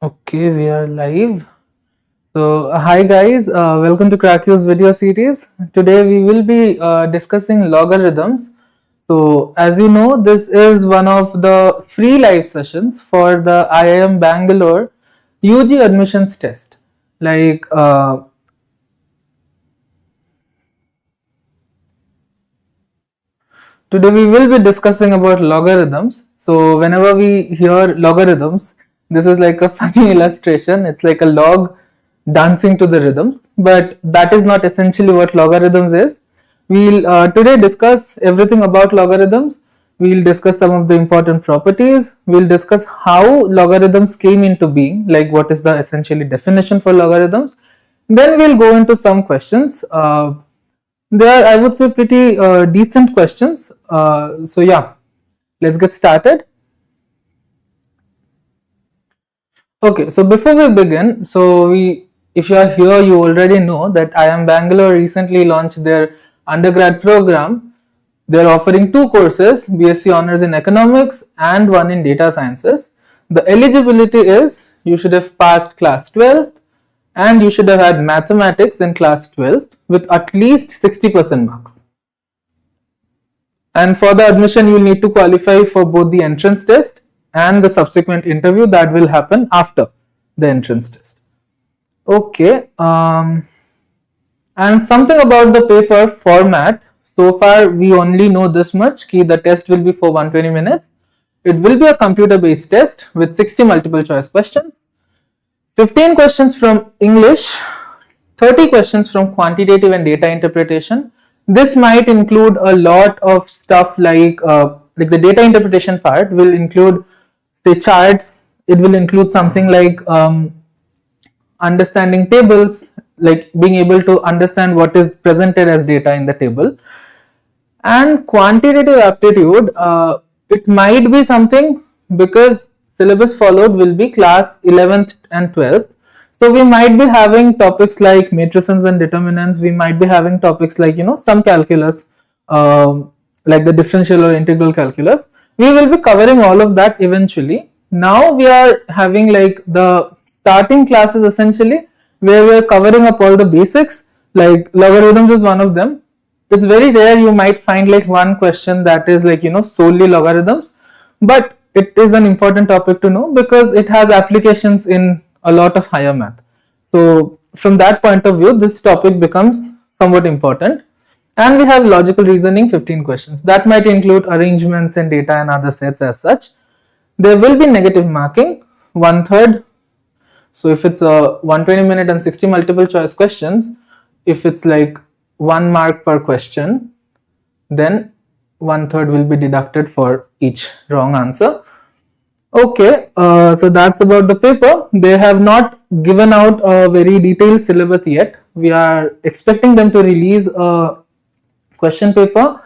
Okay, we are live. So, hi guys, welcome to Cracku's video series. Today we will be discussing logarithms. So, as we know, this is one of the free live sessions for the IIM Bangalore UG admissions test. Like, today we will be discussing about logarithms. So, whenever we hear logarithms, this is like a funny illustration. It's like a log dancing to the rhythms, but that is not essentially what logarithms is. We'll today discuss everything about logarithms. We'll discuss some of the important properties. We'll discuss how logarithms came into being, like what is the essentially definition for logarithms. Then we'll go into some questions. They are, I would say, pretty decent questions. So yeah, let's get started. Okay, so before we begin, if you are here, you already know that IIM Bangalore recently launched their undergrad program. They're offering two courses, BSc Honors in Economics and one in Data Sciences. The eligibility is you should have passed class 12th and you should have had mathematics in class 12th with at least 60% marks. And for the admission, you need to qualify for both the entrance test and the subsequent interview that will happen after the entrance test. Okay, and something about the paper format. So far, we only know this much: ki the test will be for 120 minutes. It will be a computer-based test with 60 multiple choice questions, 15 questions from English, 30 questions from quantitative and data interpretation. This might include a lot of stuff like the data interpretation part will include say charts. It will include something like understanding tables, like being able to understand what is presented as data in the table. And quantitative aptitude, it might be something because syllabus followed will be class 11th and 12th. So we might be having topics like matrices and determinants. We might be having topics like, some calculus, like the differential or integral calculus. We will be covering all of that eventually. Now we are having like the starting classes essentially where we are covering up all the basics, like logarithms is one of them. It's very rare you might find like one question that is like, solely logarithms, but it is an important topic to know because it has applications in a lot of higher math. So from that point of view, this topic becomes somewhat important. And we have logical reasoning, 15 questions. That might include arrangements and data and other sets as such. There will be negative marking, 1/3. So if it's a 120 minute and 60 multiple choice questions, if it's like 1 mark per question, then 1/3 will be deducted for each wrong answer. Okay, so that's about the paper. They have not given out a very detailed syllabus yet. We are expecting them to release a question paper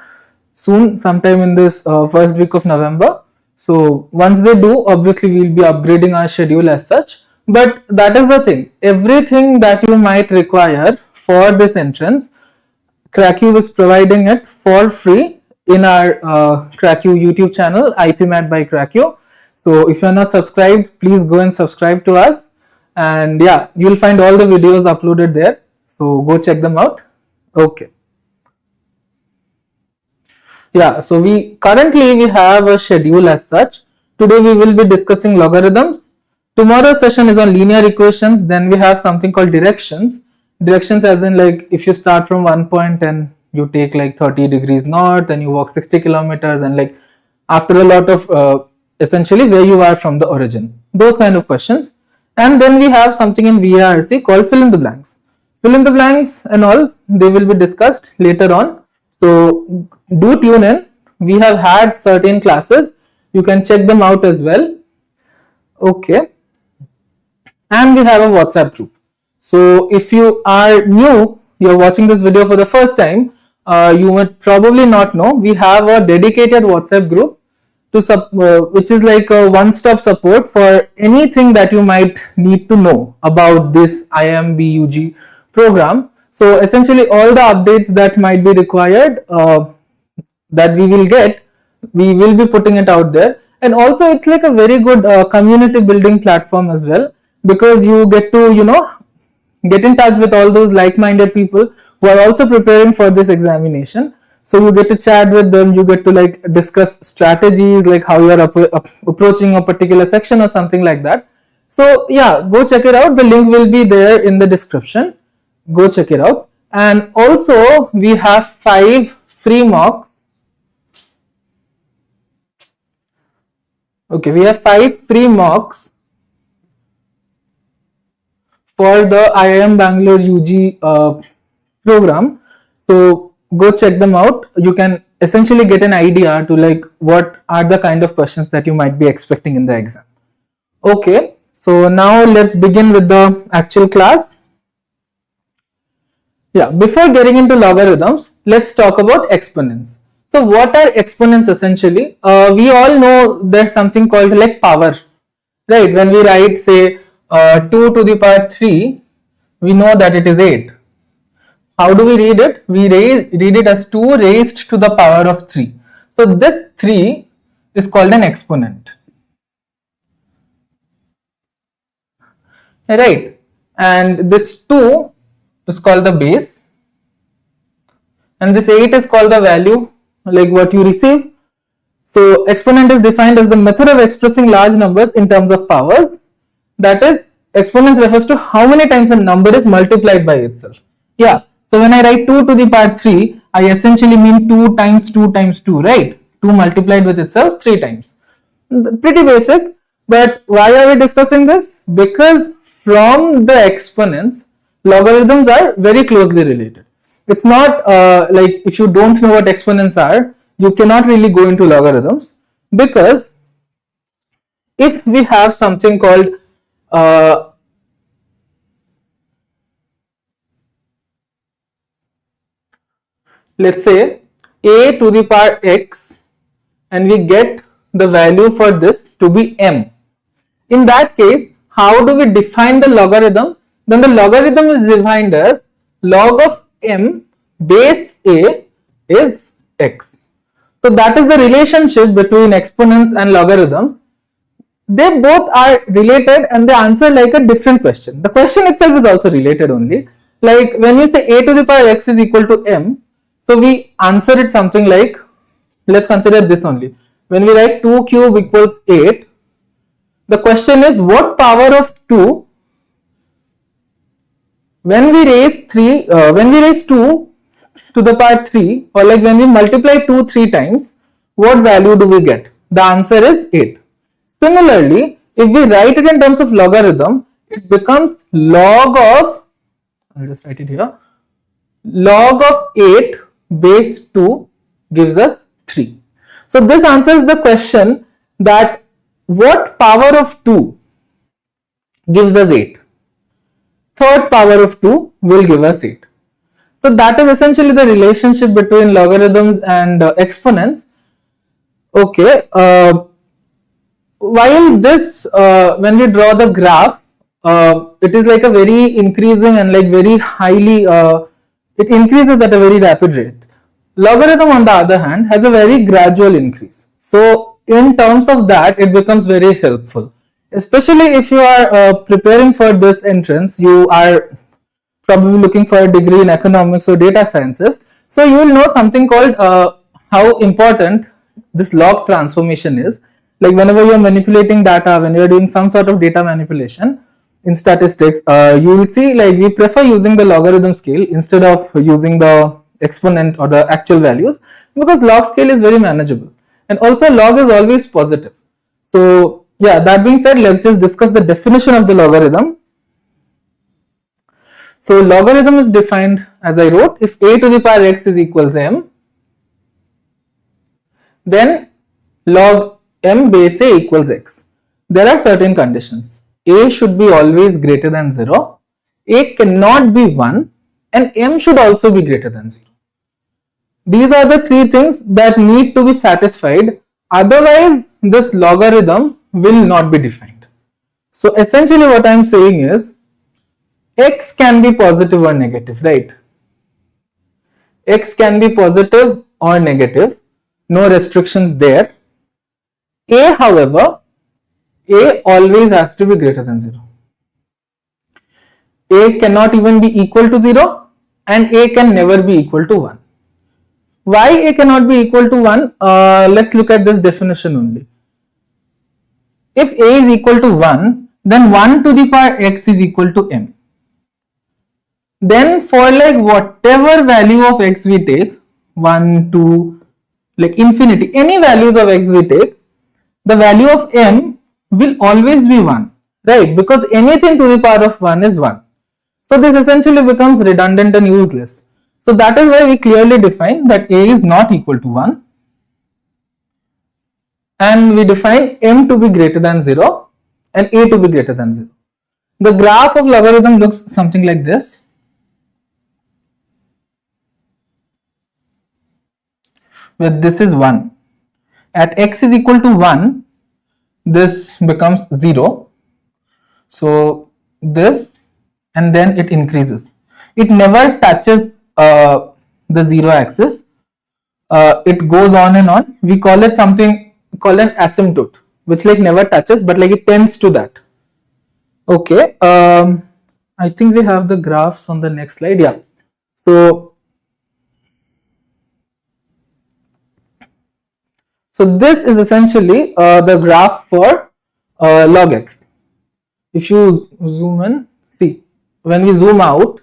soon, sometime in this first week of November. So once they do, obviously we'll be upgrading our schedule as such. But that is the thing. Everything that you might require for this entrance, Cracku is providing it for free in our Cracku YouTube channel, IPMAT by Cracku. So if you're not subscribed, please go and subscribe to us. And yeah, you'll find all the videos uploaded there. So go check them out. Okay. Yeah, so we have a schedule as such. Today we will be discussing logarithms. Tomorrow's session is on linear equations. Then we have something called directions. Directions as in like if you start from one point and you take like 30 degrees north and you walk 60 kilometers and like after a lot of essentially where you are from the origin. Those kind of questions. And then we have something in VRC called fill in the blanks. Fill in the blanks and all, they will be discussed later on. So do tune in. We have had certain classes. You can check them out as well. Okay. And we have a WhatsApp group. So if you are new, you're watching this video for the first time, you would probably not know, we have a dedicated WhatsApp group which is like a one-stop support for anything that you might need to know about this IIM B UG program. So essentially all the updates that might be required that we will get, we will be putting it out there. And also it's like a very good community building platform as well. because you get to, get in touch with all those like-minded people who are also preparing for this examination. So you get to chat with them, you get to like discuss strategies, like how you are approaching a particular section or something like that. So yeah, go check it out. The link will be there in the description. Go check it out. And also we have 5 free mocks. Okay, we have 5 free mocks for the IIM Bangalore UG program. So go check them out. You can essentially get an idea to like what are the kind of questions that you might be expecting in the exam. Okay, so now let's begin with the actual class. Yeah, before getting into logarithms, let's talk about exponents. So what are exponents essentially? We all know there's something called like power, right? When we write say 2 to the power 3, we know that it is 8. How do we read it? We read it as 2 raised to the power of 3. So this 3 is called an exponent. Right? And this 2 is called the base. And this 8 is called the value, like what you receive. So exponent is defined as the method of expressing large numbers in terms of powers. That is, exponents refers to how many times a number is multiplied by itself. Yeah. So when I write 2 to the power 3, I essentially mean 2 times 2 times 2, right? 2 multiplied with itself 3 times. Pretty basic, but why are we discussing this? Because from the exponents, logarithms are very closely related. It's not like if you don't know what exponents are, you cannot really go into logarithms, because if we have something called let's say a to the power x, and we get the value for this to be m. In that case, how do we define the logarithm? Then the logarithm is defined as log of m base a is x. So that is the relationship between exponents and logarithms. They both are related and they answer like a different question. The question itself is also related only. Like when you say a to the power x is equal to m, so we answer it something like, let's consider this only. When we write 2 cube equals 8, the question is what power of 2, when we raise 2 to the power 3, or like when we multiply 2 3 times, what value do we get? The answer is 8. Similarly, if we write it in terms of logarithm, it becomes log of, I'll just write it here, log of 8 base 2 gives us 3. So this answers the question that what power of 2 gives us 8? Third power of 2 will give us 8. So that is essentially the relationship between logarithms and exponents. Okay. While this, when we draw the graph, it is like a very increasing and like very highly, it increases at a very rapid rate. Logarithm on the other hand has a very gradual increase. So in terms of that, it becomes very helpful. Especially if you are preparing for this entrance, you are probably looking for a degree in economics or data sciences. So you will know something called how important this log transformation is. Like whenever you are manipulating data, when you are doing some sort of data manipulation in statistics, you will see like we prefer using the logarithm scale instead of using the exponent or the actual values, because log scale is very manageable, and also log is always positive. So yeah, that being said, let's just discuss the definition of the logarithm. So logarithm is defined as I wrote, if a to the power x is equals to m, then log m base a equals x. There are certain conditions. A should be always greater than 0, a cannot be 1, and m should also be greater than 0. These are the 3 things that need to be satisfied, otherwise this logarithm will not be defined. So essentially what I am saying is, x can be positive or negative, right? X can be positive or negative, no restrictions there. A, however, a always has to be greater than 0. a cannot even be equal to 0 and a can never be equal to 1. Why a cannot be equal to 1? Let's look at this definition only. If a is equal to 1, then 1 to the power x is equal to m. Then for like whatever value of x we take, 1, 2, like infinity, any values of x we take, the value of m will always be 1, right? Because anything to the power of 1 is 1. So this essentially becomes redundant and useless. So that is why we clearly define that a is not equal to 1. And we define m to be greater than 0 and a to be greater than 0. The graph of logarithm looks something like this. Where this is 1. At x is equal to 1, this becomes 0. So this, and then it increases. It never touches the 0 axis. It goes on and on. We call it something called an asymptote, which like never touches, but like it tends to that. Okay. I think we have the graphs on the next slide. Yeah. So this is essentially the graph for log x. If you zoom in, see, when we zoom out,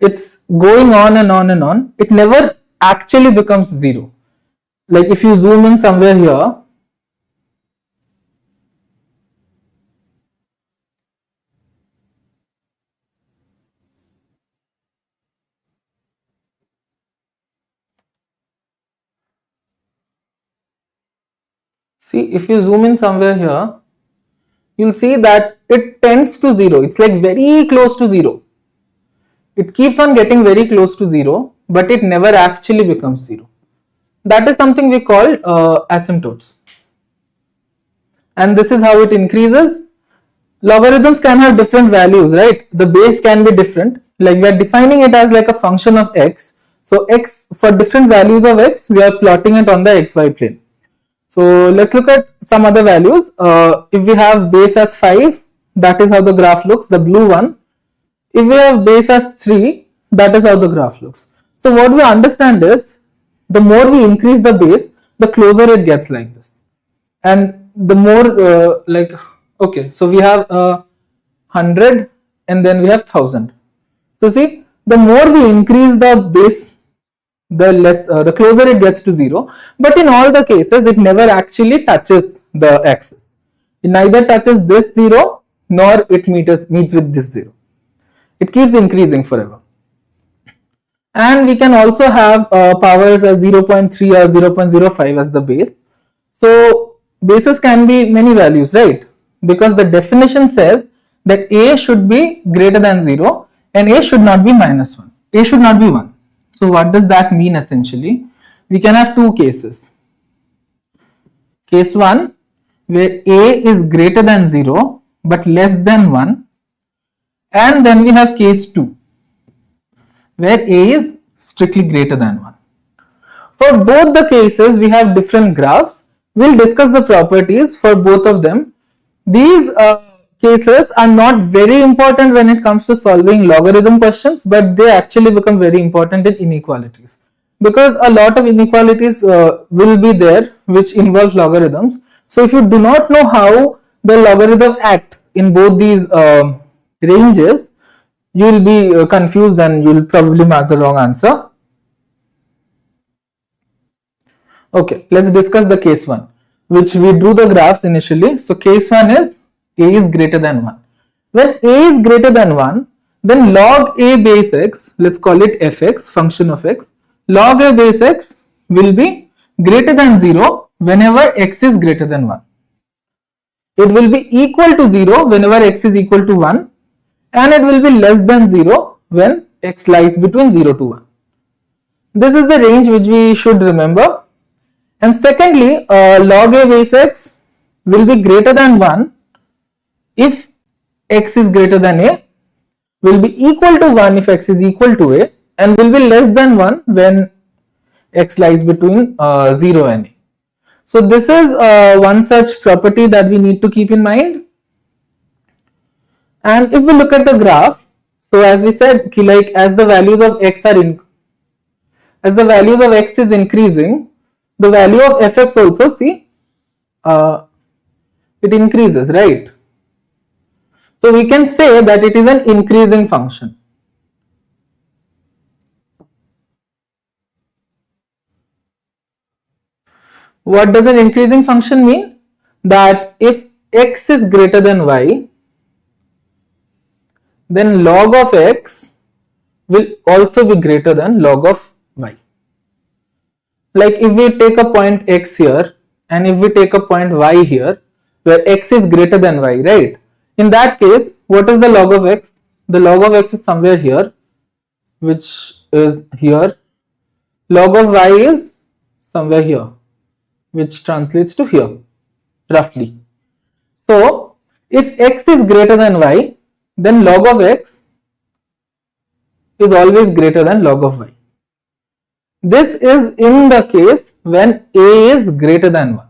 it's going on and on and on. It never actually becomes 0. Like if you zoom in somewhere here, see, if you zoom in somewhere here, you'll see that it tends to 0. It's like very close to 0. It keeps on getting very close to 0, but it never actually becomes 0. That is something we call asymptotes. And this is how it increases. Logarithms can have different values, right? The base can be different. Like we are defining it as like a function of x. So x, for different values of x, we are plotting it on the xy plane. So let's look at some other values. If we have base as 5, that is how the graph looks, the blue one. If we have base as 3, that is how the graph looks. So what we understand is, the more we increase the base, the closer it gets like this. And the more okay, so we have 100 and then we have 1000. So see, the more we increase the base, the closer it gets to 0. But in all the cases, it never actually touches the axis. It neither touches this 0 nor it meets with this 0. It keeps increasing forever. And we can also have powers as 0.3 or 0.05 as the base. So bases can be many values, right? Because the definition says that a should be greater than 0 and a should not be minus 1. A should not be 1. So what does that mean essentially? We can have two cases. Case 1, where a is greater than 0 but less than 1. And then we have case 2, where a is strictly greater than 1. For both the cases, we have different graphs. We'll discuss the properties for both of them. These cases are not very important when it comes to solving logarithm questions, but they actually become very important in inequalities, because a lot of inequalities will be there which involve logarithms. So if you do not know how the logarithm acts in both these ranges, you will be confused and you will probably mark the wrong answer. Okay, let's discuss the case 1, which we drew the graphs initially. So case 1 is a is greater than 1. When a is greater than 1, then log a base x, let's call it fx, function of x, log a base x will be greater than 0 whenever x is greater than 1. It will be equal to 0 whenever x is equal to 1, and it will be less than 0 when x lies between 0 to 1. This is the range which we should remember. And secondly, log a base x will be greater than 1 if x is greater than a, will be equal to 1 if x is equal to a, and will be less than 1 when x lies between 0 and a. So this is one such property that we need to keep in mind. And if we look at the graph, So as we said, like as the values of x are as the values of x is increasing, the value of fx also, see, it increases, right? So we can say that it is an increasing function. What does an increasing function mean? That if x is greater than y, then log of x will also be greater than log of y. Like if we take a point x here and if we take a point y here, where x is greater than y, right? In that case, what is the log of x? The log of x is somewhere here, which is here. Log of y is somewhere here, which translates to here, roughly. So if x is greater than y, then log of x is always greater than log of y. This is in the case when a is greater than 1.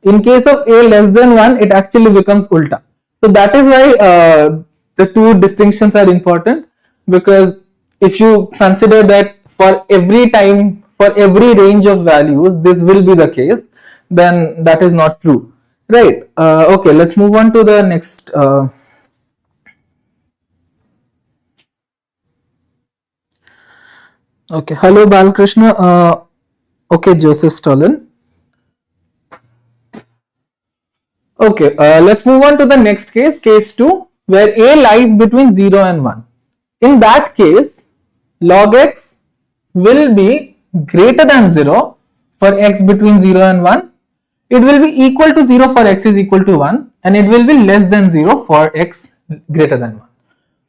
In case of a less than 1, it actually becomes ulta. So that is why the two distinctions are important, because if you consider that for every time, for every range of values, this will be the case, then that is not true. Right. Okay, let's move on to the next. Okay, hello Balkrishna. Okay, Joseph Stalin. Okay, let's move on to the next case, case 2, where a lies between 0 and 1. In that case, log x will be greater than 0 for x between 0 and 1. It will be equal to 0 for x is equal to 1, and it will be less than 0 for x greater than 1.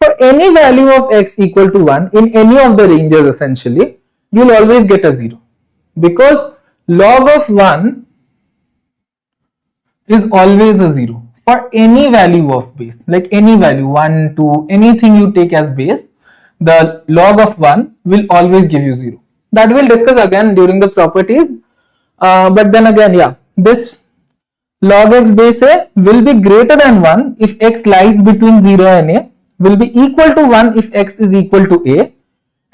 For any value of x equal to 1 in any of the ranges, essentially, you will always get a 0, because log of 1 is always a 0 for any value of base, like any value 1, 2, anything you take as base, the log of 1 will always give you 0. That we'll discuss again during the properties, but then again, yeah, this log x base a will be greater than 1 if x lies between 0 and a, will be equal to 1 if x is equal to a,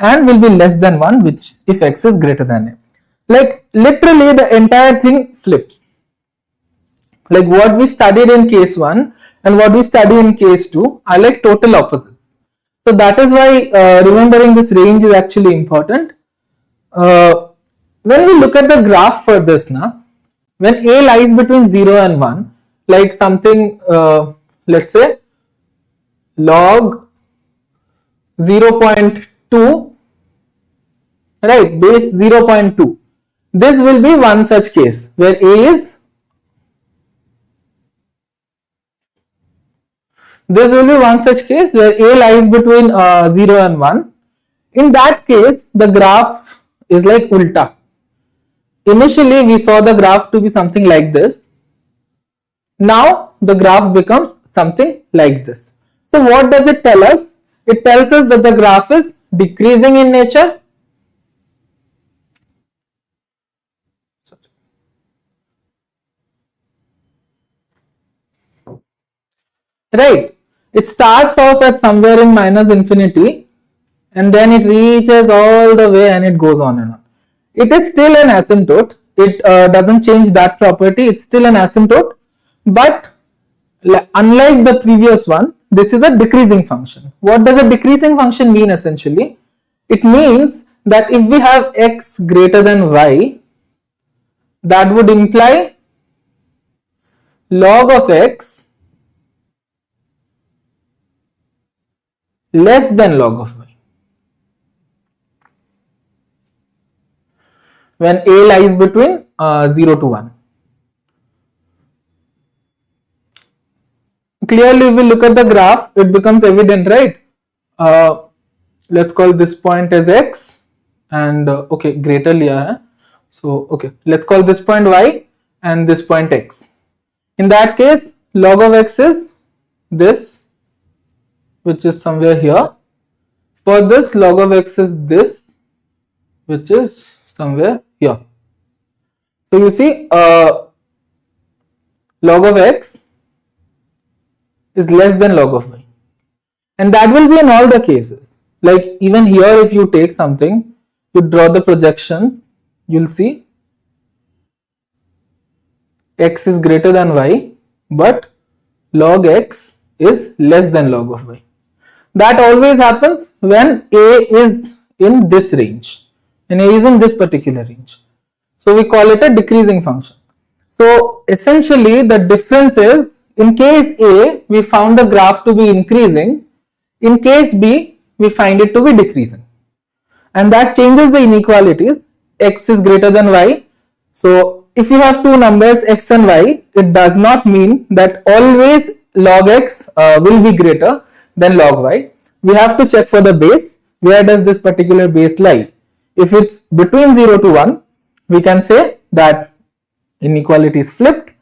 and will be less than 1 which if x is greater than a. Like literally the entire thing flips. Like what we studied in case 1 and what we study in case 2 are like total opposites. So that is why remembering this range is actually important. When we look at the graph for this now, when a lies between 0 and 1, like something, let's say log 0.2, right, base 0.2. This will be one such case where a is, this will be one such case where a lies between 0 and 1. In that case, the graph is like ulta. Initially, we saw the graph to be something like this. Now, the graph becomes something like this. So, what does it tell us? It tells us that the graph is decreasing in nature. Right. It starts off at somewhere in minus infinity, and then it reaches all the way and it goes on and on. It is still an asymptote. It doesn't change that property. It's still an asymptote, but unlike the previous one, this is a decreasing function. What does a decreasing function mean essentially? It means that if we have x greater than y, that would imply log of x less than log of y. When a lies between 0 to 1. Clearly, if we look at the graph, it becomes evident, right? Let's call this point as x, and okay, greater liya. So okay, let's call this point y and this point x. In that case, log of x is this, which is somewhere here. For this, log of x is this, which is somewhere here. So you see, log of x is less than log of y. And that will be in all the cases. Like even here, if you take something, you draw the projections, you'll see x is greater than y, but log x is less than log of y. That always happens when a is in this range, and a is in this particular range. So we call it a decreasing function. So essentially the difference is, in case A, we found the graph to be increasing, in case B, we find it to be decreasing. And that changes the inequalities. X is greater than y. So if you have two numbers x and y, it does not mean that always log x will be greater than log y. We have to check for the base. Where does this particular base lie? If it's between 0 to 1, we can say that inequality is flipped.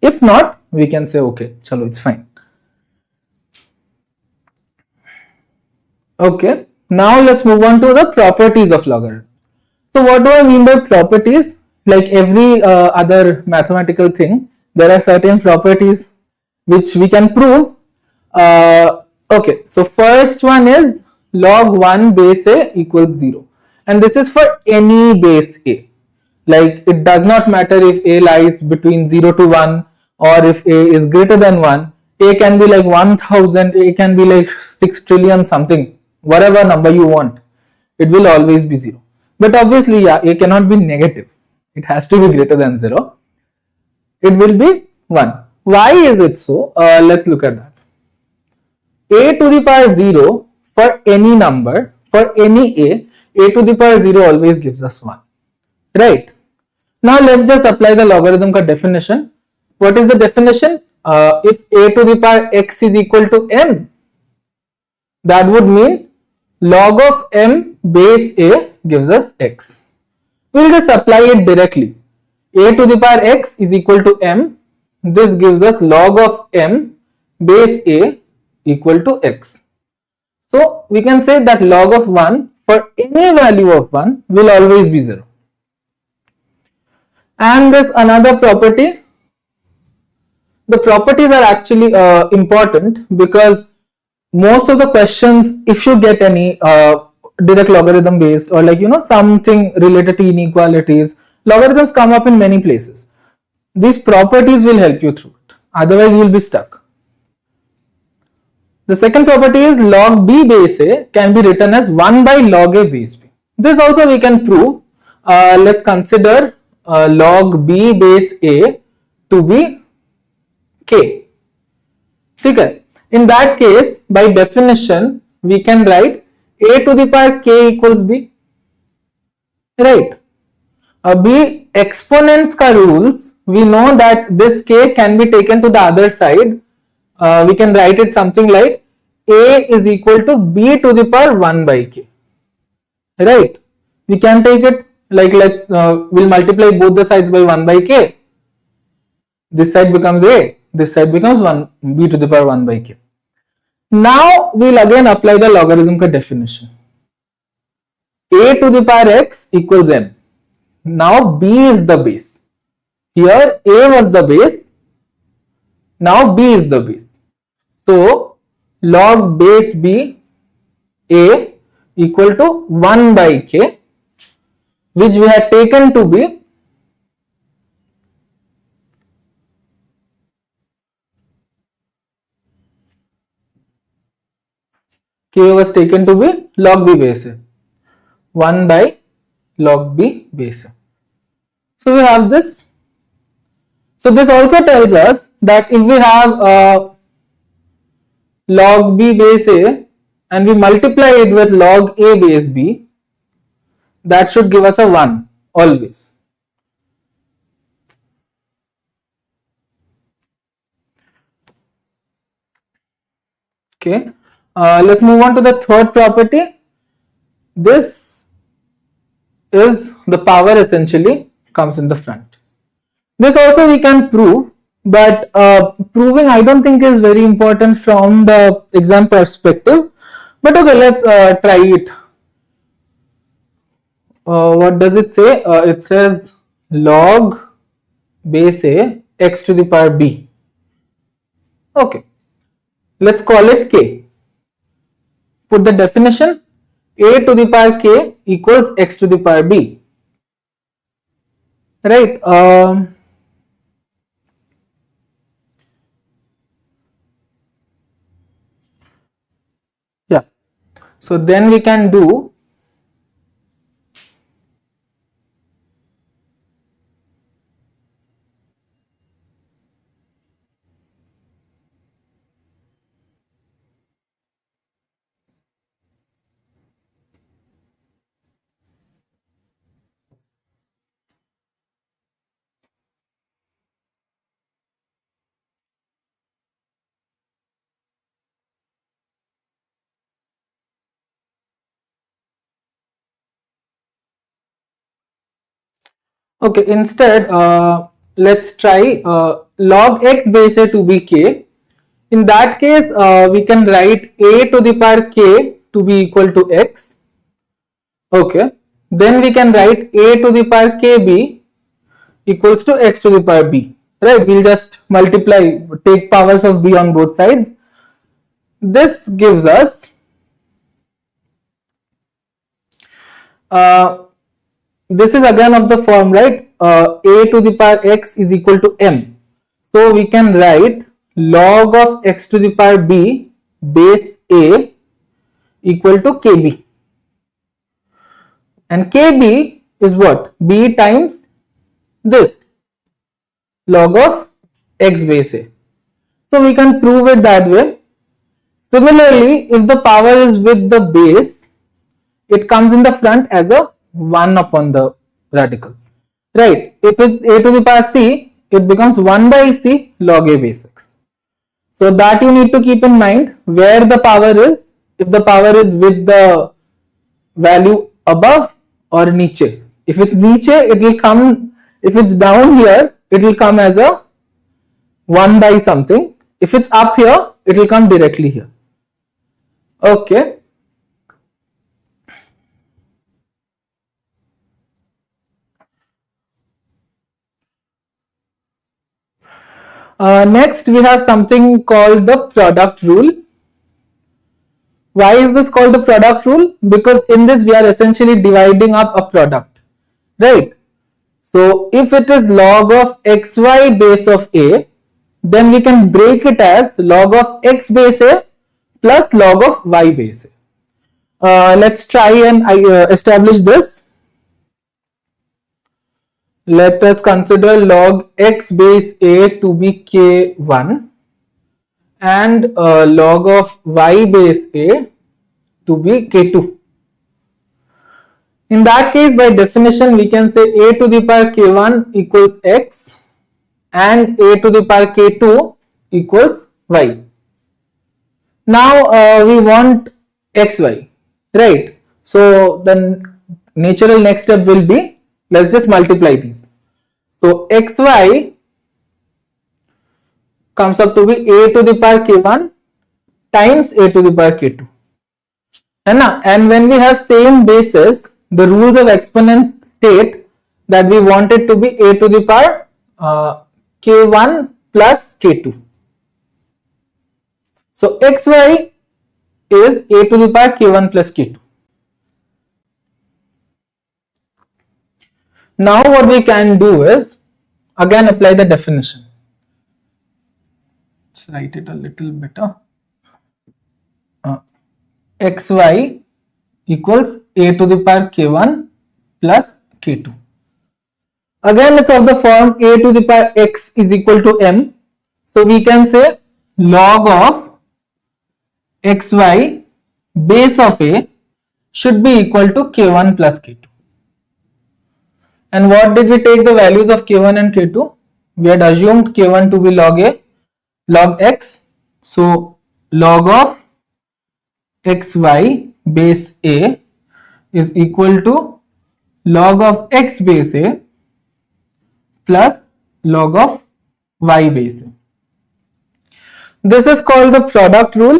If not, we can say okay, chalo, it's fine. Okay, now let's move on to the properties of logarithms. So what do I mean by properties? Like every other mathematical thing, there are certain properties which we can prove. Okay, so first one is log 1 base a equals 0, and this is for any base a. Like it does not matter if a lies between 0 to 1 or if a is greater than 1. A can be like 1000, a can be like 6 trillion something, whatever number you want, it will always be 0. But obviously, yeah, a cannot be negative, it has to be greater than 0. It will be 1. Why is it so? Let's look at that. A to the power 0 for any number, for any a to the power 0 always gives us 1, right? Now let's just apply the logarithm ka definition. What is the definition? If a to the power x is equal to m, that would mean log of m base a gives us x. We'll just apply it directly. A to the power x is equal to m. This gives us log of m base a equal to x. So we can say that log of 1 for any value of 1 will always be 0. And this another property. The properties are actually important because most of the questions, if you get any direct logarithm based or like something related to inequalities, logarithms come up in many places. These properties will help you through it, otherwise you will be stuck. The second property is log b base a can be written as 1 by log a base b. This also we can prove. Let's consider log b base a to be k. Okay. In that case, by definition, we can write a to the power k equals b, right? B exponents ka rules, we know that this k can be taken to the other side. We can write it something like a is equal to b to the power 1 by k, right? We can take it like we'll multiply both the sides by 1 by k. This side becomes a, this side becomes 1 b to the power 1 by k. Now we'll again apply the logarithm ka definition. A to the power x equals m. Now b is the base. Here a was the base. Now b is the base. So log base b a equal to 1 by k, which we had taken to be k was taken to be log b base a, 1 by log b base a. So we have this. So this also tells us that if we have log b base a and we multiply it with log a base b, that should give us a 1 always. Okay, let's move on to the third property. This is the power essentially comes in the front. This also we can prove, but proving I don't think is very important from the exam perspective. But okay, let's try it. What does it say? It says log base a x to the power b. Okay, let's call it k. put the definition, a to the power k equals x to the power b. Right. Yeah. So then we can do okay, instead let's try log x base a to be k. In that case, we can write a to the power k to be equal to x. Okay. Then we can write a to the power kb equals to x to the power b. Right. We'll just multiply, take powers of b on both sides. This gives us this is again of the form, right? A to the power x is equal to m. So we can write log of x to the power b base a equal to kb. And kb is what? B times this, log of x base a. So we can prove it that way. Similarly, if the power is with the base, it comes in the front as a 1 upon the radical. Right. If it's a to the power c, it becomes 1 by c log a base x. So that you need to keep in mind where the power is. If the power is with the value above or niche. If it's niche, it will come, if it's down here, it will come as a 1 by something. If it's up here, it will come directly here. Okay. Next, we have something called the product rule. Why is this called the product rule? Because in this we are essentially dividing up a product, right? So if it is log of xy base of a, then we can break it as log of x base a plus log of y base a. Let's try and establish this. Let us consider log x base a to be k1 and log of y base a to be k2. In that case, by definition, we can say a to the power k1 equals x and a to the power k2 equals y. Now we want xy, right? So the natural next step will be, let's just multiply these. So xy comes up to be a to the power k1 times a to the power k2. And when we have same bases, the rules of exponents state that we want it to be a to the power k1 plus k2. So xy is a to the power k1 plus k2. Now what we can do is again apply the definition. Let's write it a little better. Xy equals a to the power k1 plus k2. Again it's of the form a to the power x is equal to m. So we can say log of xy base of a should be equal to k1 plus k2. And what did we take the values of k1 and k2? We had assumed k1 to be log a, log x. So log of xy base a is equal to log of x base a plus log of y base a. This is called the product rule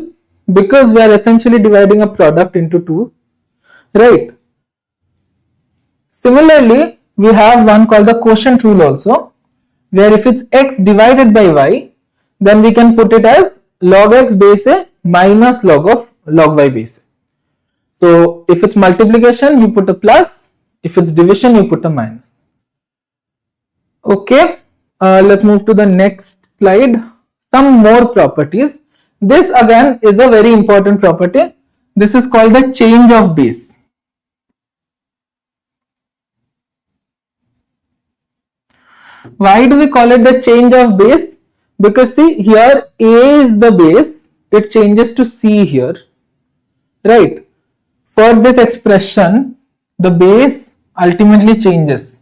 because we are essentially dividing a product into two, right? Similarly, we have one called the quotient rule also, where if it's x divided by y, then we can put it as log x base a minus log y base a. So if it's multiplication, you put a plus. If it's division, you put a minus. Okay, let's move to the next slide. Some more properties. This again is a very important property. This is called the change of base. Why do we call it the change of base? Because see, here A is the base, it changes to C here, right? For this expression, the base ultimately changes.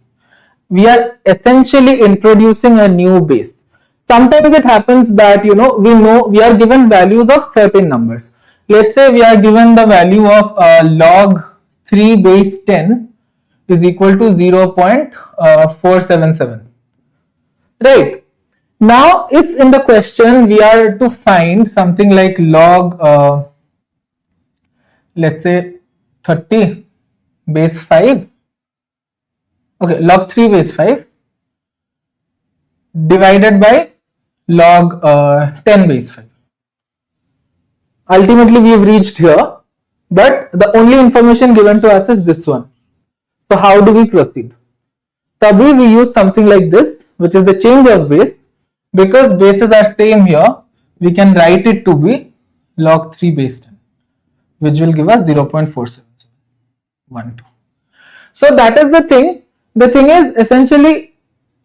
We are essentially introducing a new base. Sometimes it happens that we are given values of certain numbers. Let's say we are given the value of log 3 base 10 is equal to 0.477. Right. Now, if in the question we are to find something like log, let's say 30 base 5, okay, log 3 base 5 divided by log 10 base 5. Ultimately, we have reached here, but the only information given to us is this one. So, how do we proceed? Tabhi we use something like this, which is the change of base. Because bases are same here, we can write it to be log 3 base 10, which will give us 0.4712. So that is the thing. The thing is, essentially,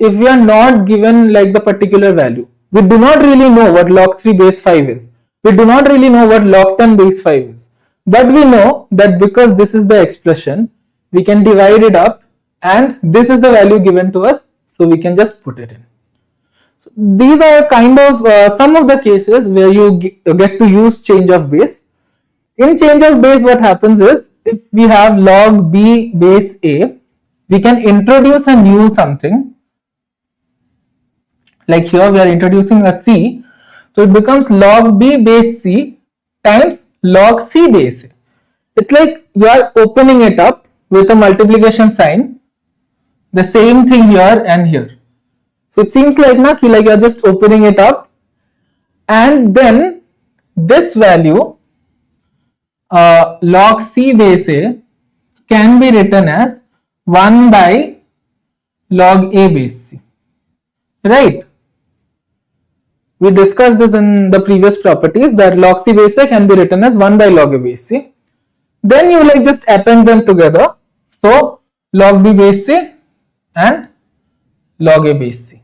if we are not given like the particular value, we do not really know what log 3 base 5 is. We do not really know what log 10 base 5 is. But we know that because this is the expression, we can divide it up and this is the value given to us. So we can just put it in. So these are kind of some of the cases where you get to use change of base. In change of base, what happens is, if we have log b base a, we can introduce a new something. Like here we are introducing a c, so it becomes log b base c times log c base a. It's like you are opening it up with a multiplication sign, the same thing here and here. So it seems like you are just opening it up, and then this value log c base a can be written as 1 by log a base c, right? We discussed this in the previous properties that log c base a can be written as 1 by log a base c. Then you just append them together. So log b base c and log a base c.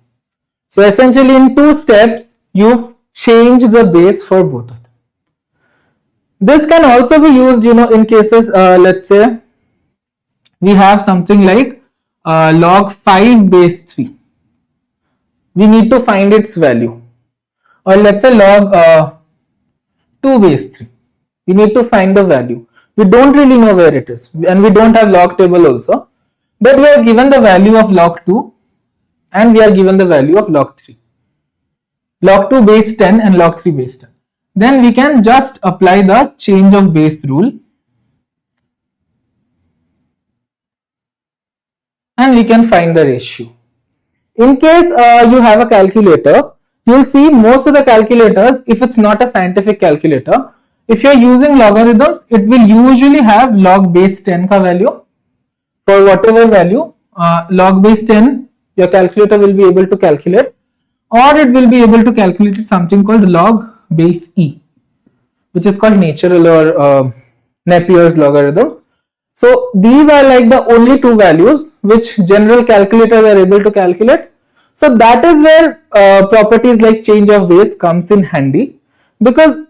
So essentially in 2 steps, you change the base for both of them. This can also be used, in cases, let's say we have something like log 5 base 3. We need to find its value. Or let's say log 2 base 3. We need to find the value. We don't really know where it is, and we don't have log table also. But we are given the value of log 2 and we are given the value of log 3. Log 2 base 10 and log 3 base 10. Then we can just apply the change of base rule and we can find the ratio. In case you have a calculator, you will see most of the calculators, if it's not a scientific calculator, if you are using logarithms, it will usually have log base 10 ka value. For whatever value, log base 10, your calculator will be able to calculate, or it will be able to calculate something called log base e, which is called natural or Napier's logarithm. So these are like the only 2 values which general calculators are able to calculate. So that is where properties like change of base comes in handy, because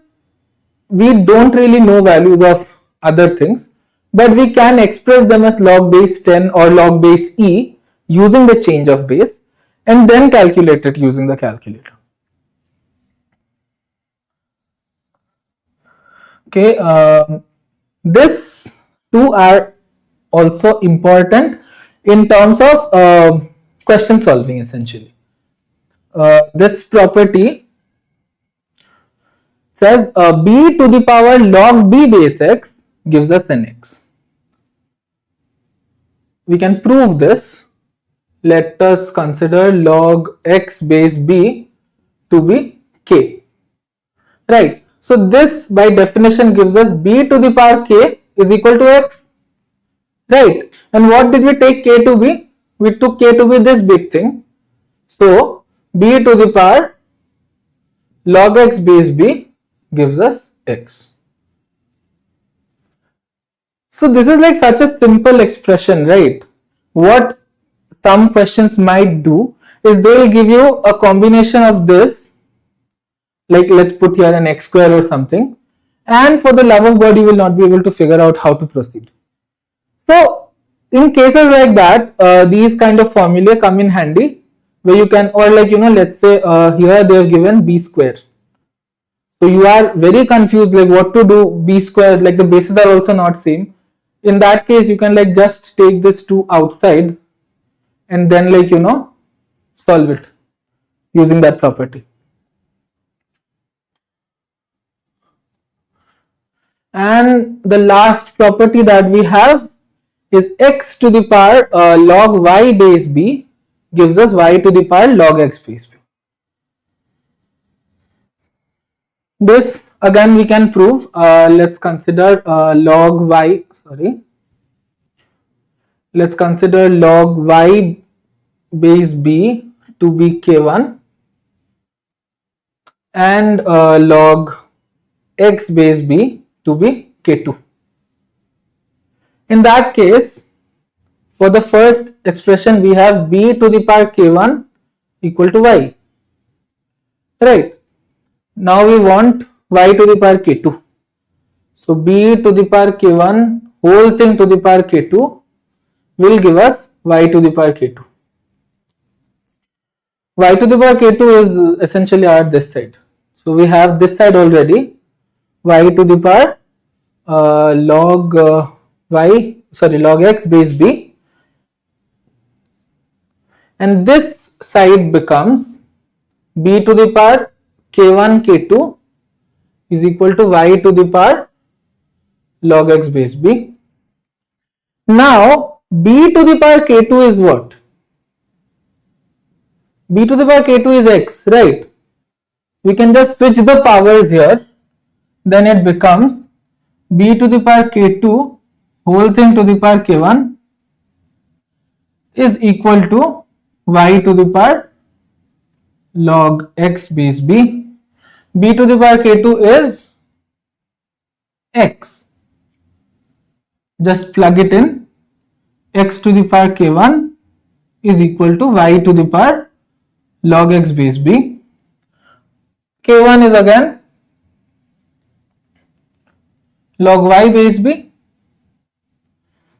we don't really know values of other things, but we can express them as log base 10 or log base e using the change of base and then calculate it using the calculator. Okay, this two are also important in terms of question solving essentially. This property says b to the power log b base x gives us an x. We can prove this. Let us consider log x base b to be k. Right. So this by definition gives us b to the power k is equal to x, right? And what did we take k to be? We took k to be this big thing. So b to the power log x base b gives us x. So this is like such a simple expression, right? What some questions might do is they'll give you a combination of this, like let's put here an x square or something, and for the love of God you will not be able to figure out how to proceed. So in cases like that, these kind of formulae come in handy, where you can, or like let's say here they have given b square. So you are very confused like what to do, b square, like the bases are also not same. In that case you can like just take this 2 outside and then like solve it using that property. And the last property that we have is x to the power log y base b gives us y to the power log x base b. This again we can prove. Let's consider log y, let's consider log y base b to be k1 and log x base b to be k2. In that case, for the first expression we have b to the power k1 equal to y, right? Now we want y to the power k2. So b to the power k1 whole thing to the power k2 will give us y to the power k2. Y to the power k2 is essentially at this side. So we have this side already, y to the power log log x base b, and this side becomes b to the power k1 k2 is equal to y to the power log x base b. Now b to the power k2 is what? B to the power k2 is x, right? We can just switch the powers here, then it becomes b to the power k2 whole thing to the power k1 is equal to y to the power log x base b. B to the power k2 is x. Just plug it in. X to the power k1 is equal to y to the power log x base b. K1 is again log y base b.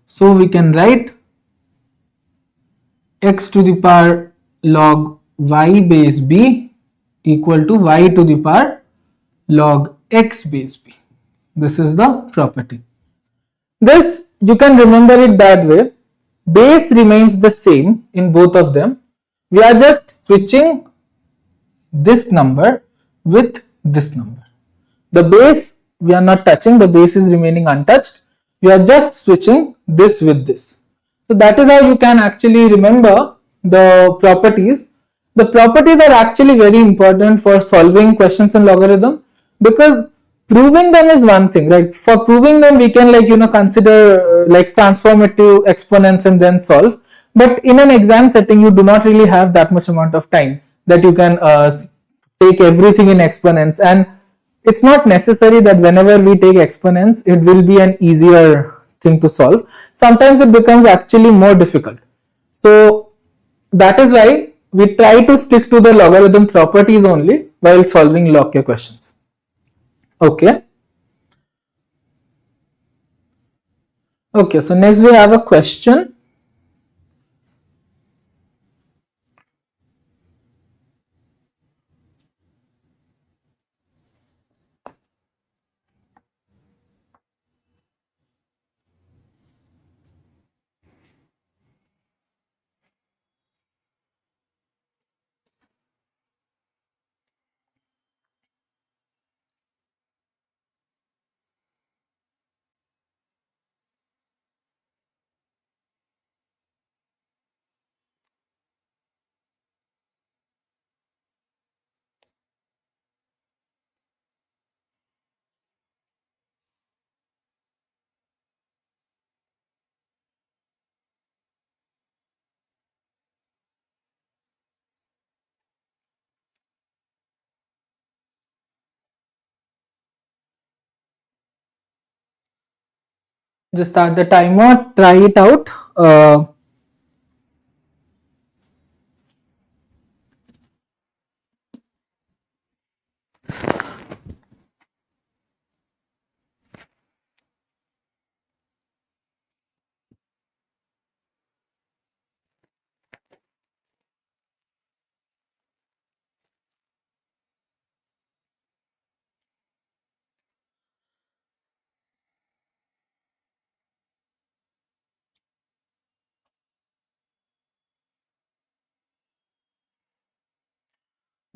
So we can write x to the power log y base b equal to y to the power log x base b. This is the property. This you can remember it that way. Base remains the same in both of them. We are just switching this number with this number. The base we are not touching, the base is remaining untouched. We are just switching this with this. So that is how you can actually remember the properties. The properties are actually very important for solving questions in logarithm, because proving them is one thing, right? For proving them we can consider like transformative exponents and then solve. But in an exam setting you do not really have that much amount of time that you can take everything in exponents, and it's not necessary that whenever we take exponents it will be an easier thing to solve. Sometimes it becomes actually more difficult. So that is why we try to stick to the logarithm properties only while solving log K questions. Okay. Okay, so next we have a question. Just start the timer, try it out.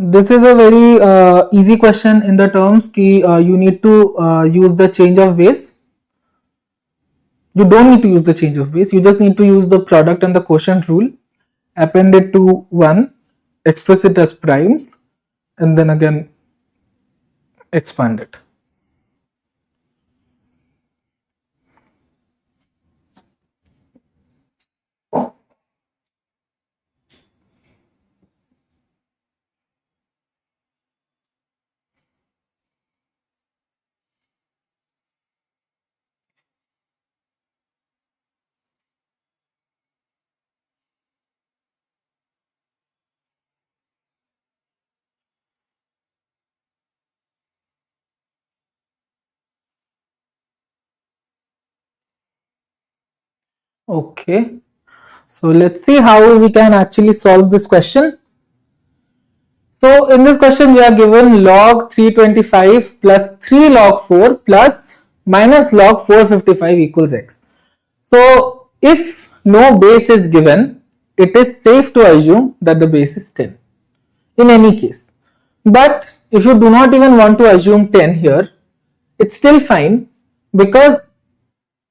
This is a very easy question in the terms ki you need to use the change of base. You don't need to use the change of base. You just need to use the product and the quotient rule, append it to 1, express it as primes, and then again expand it. Okay, so let's see how we can actually solve this question. So in this question we are given log 325 plus 3 log 4 plus minus log 455 equals x. So if no base is given, it is safe to assume that the base is 10 in any case. But if you do not even want to assume 10 here, it's still fine, because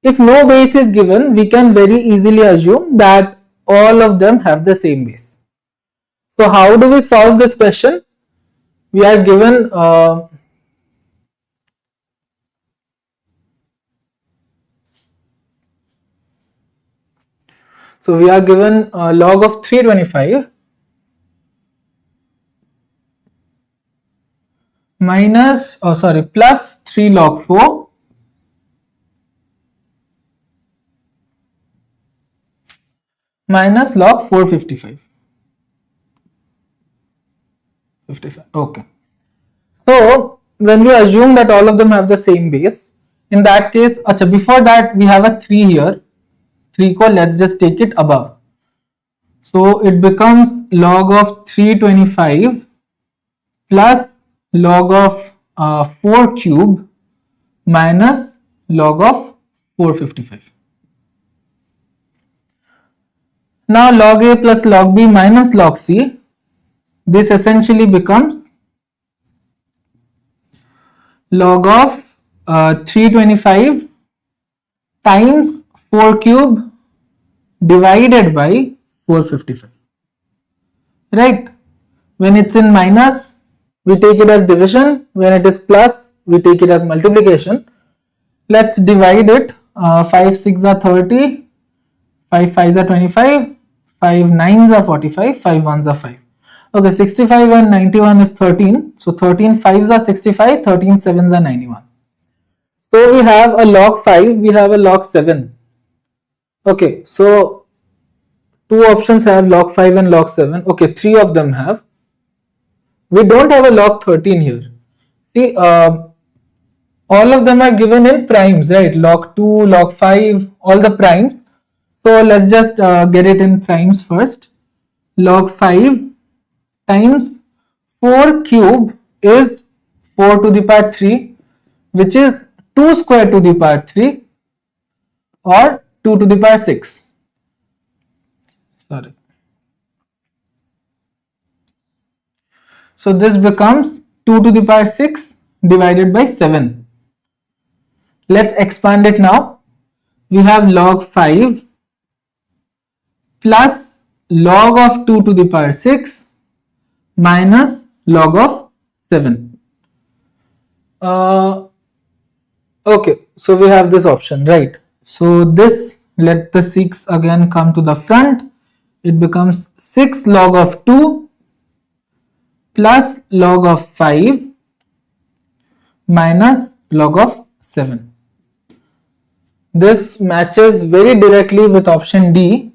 if no base is given, we can very easily assume that all of them have the same base. So how do we solve this question? We are given log of 325 plus 3 log 4 minus log 455. 55. Okay. So when we assume that all of them have the same base, in that case, before that we have a 3 here. 3 को let's just take it above. So it becomes log of 325 plus log of 4 cube minus log of 455. Now log a plus log b minus log c, this essentially becomes log of 325 times 4 cube divided by 455. Right? When it's in minus, we take it as division. When it is plus, we take it as multiplication. Let's divide it. 5 6 are 30, 5 5 are 25, 5 9s are 45, 5 1s are 5. Okay, 65 and 91 is 13. So 13 5s are 65, 13 7s are 91. So we have a log 5, we have a log 7. Okay, so two options have log 5 and log 7. Okay, three of them have. We don't have a log 13 here. See, all of them are given in primes, right? Log 2, log 5, all the primes. So let's just get it in primes first. Log 5 times 4 cube is 4 to the power 3, which is 2 square to the power 3 or 2 to the power 6. Sorry. So this becomes 2 to the power 6 divided by 7. Let's expand it now. We have log 5 plus log of 2 to the power 6 minus log of 7. Okay, so we have this option, right? So this, let the 6 again come to the front. It becomes 6 log of 2 plus log of 5 minus log of 7. This matches very directly with option D.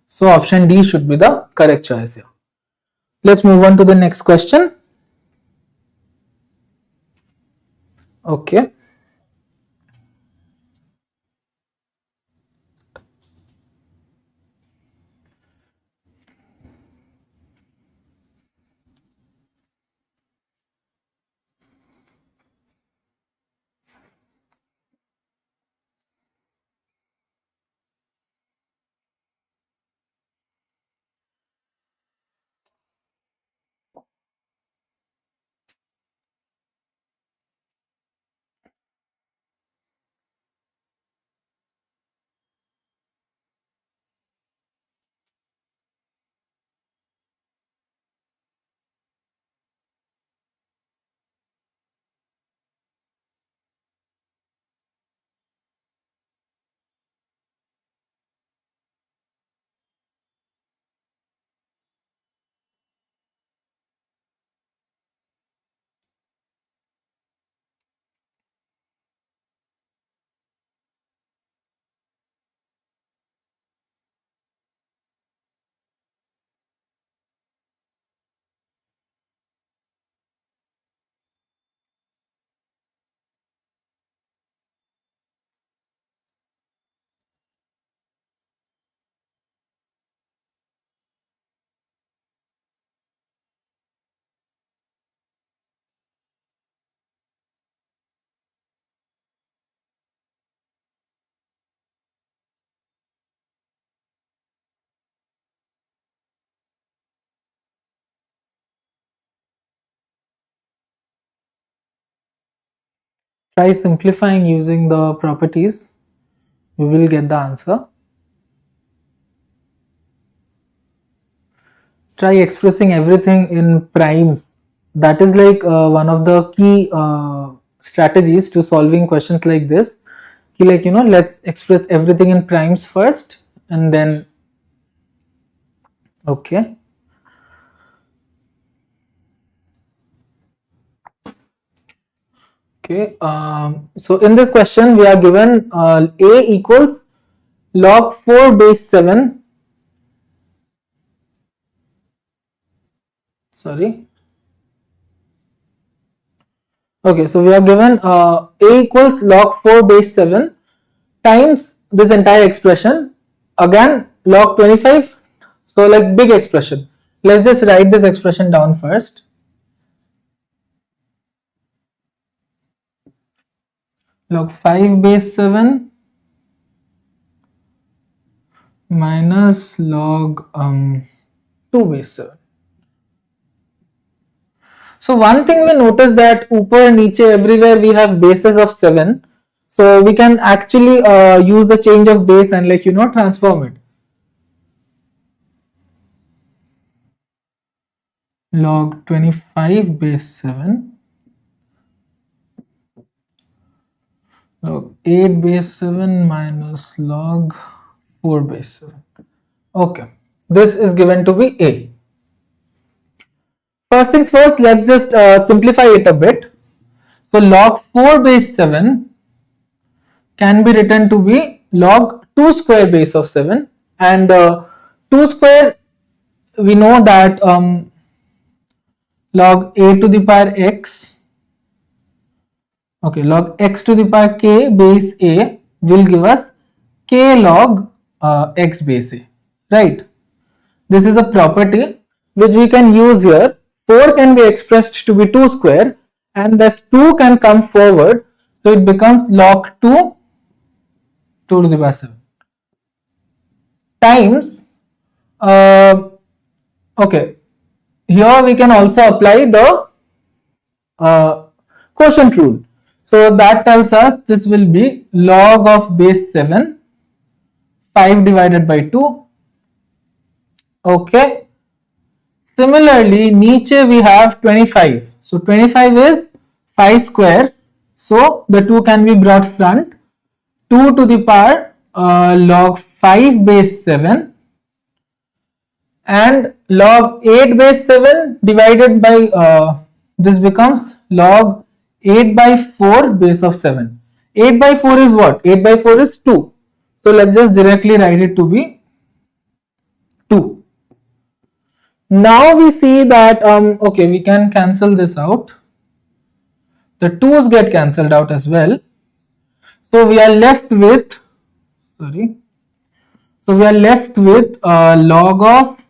So option D should be the correct choice here. Let's move on to the next question. Okay. Try simplifying using the properties. You will get the answer. Try expressing everything in primes. That is like one of the key strategies to solving questions like this. Like, let's express everything in primes first and then, okay. Okay, so in this question we are given A equals log 4 base 7. Sorry. Okay, so we are given A equals log 4 base 7 times this entire expression, again log 25. So like big expression. Let's just write this expression down first. Log 5 base 7 minus log 2 base 7. So one thing we notice that upar niche everywhere we have bases of 7. So we can actually use the change of base and transform it. Log 25 base 7 log 8 base 7 minus log 4 base 7. Okay, this is given to be A. First things first, let's just simplify it a bit. So log 4 base 7 can be written to be log 2 square base of 7, and 2 square we know that log a to the power x, okay, log x to the power k base a will give us k log x base a, right? This is a property which we can use here. 4 can be expressed to be 2 square and this 2 can come forward, so it becomes log 2 to the power 7 times okay, here we can also apply the quotient rule. So that tells us this will be log of base 7, 5 divided by 2. Okay. Similarly, niche we have 25. So 25 is 5 square. So the 2 can be brought front. 2 to the power log 5 base 7 and log 8 base 7 divided by this becomes log 8 by 4 base of 7. 8 by 4 is what? 8 by 4 is 2. So let's just directly write it to be 2. Now we see that, okay, we can cancel this out. The 2's get cancelled out as well. So we are left with, log of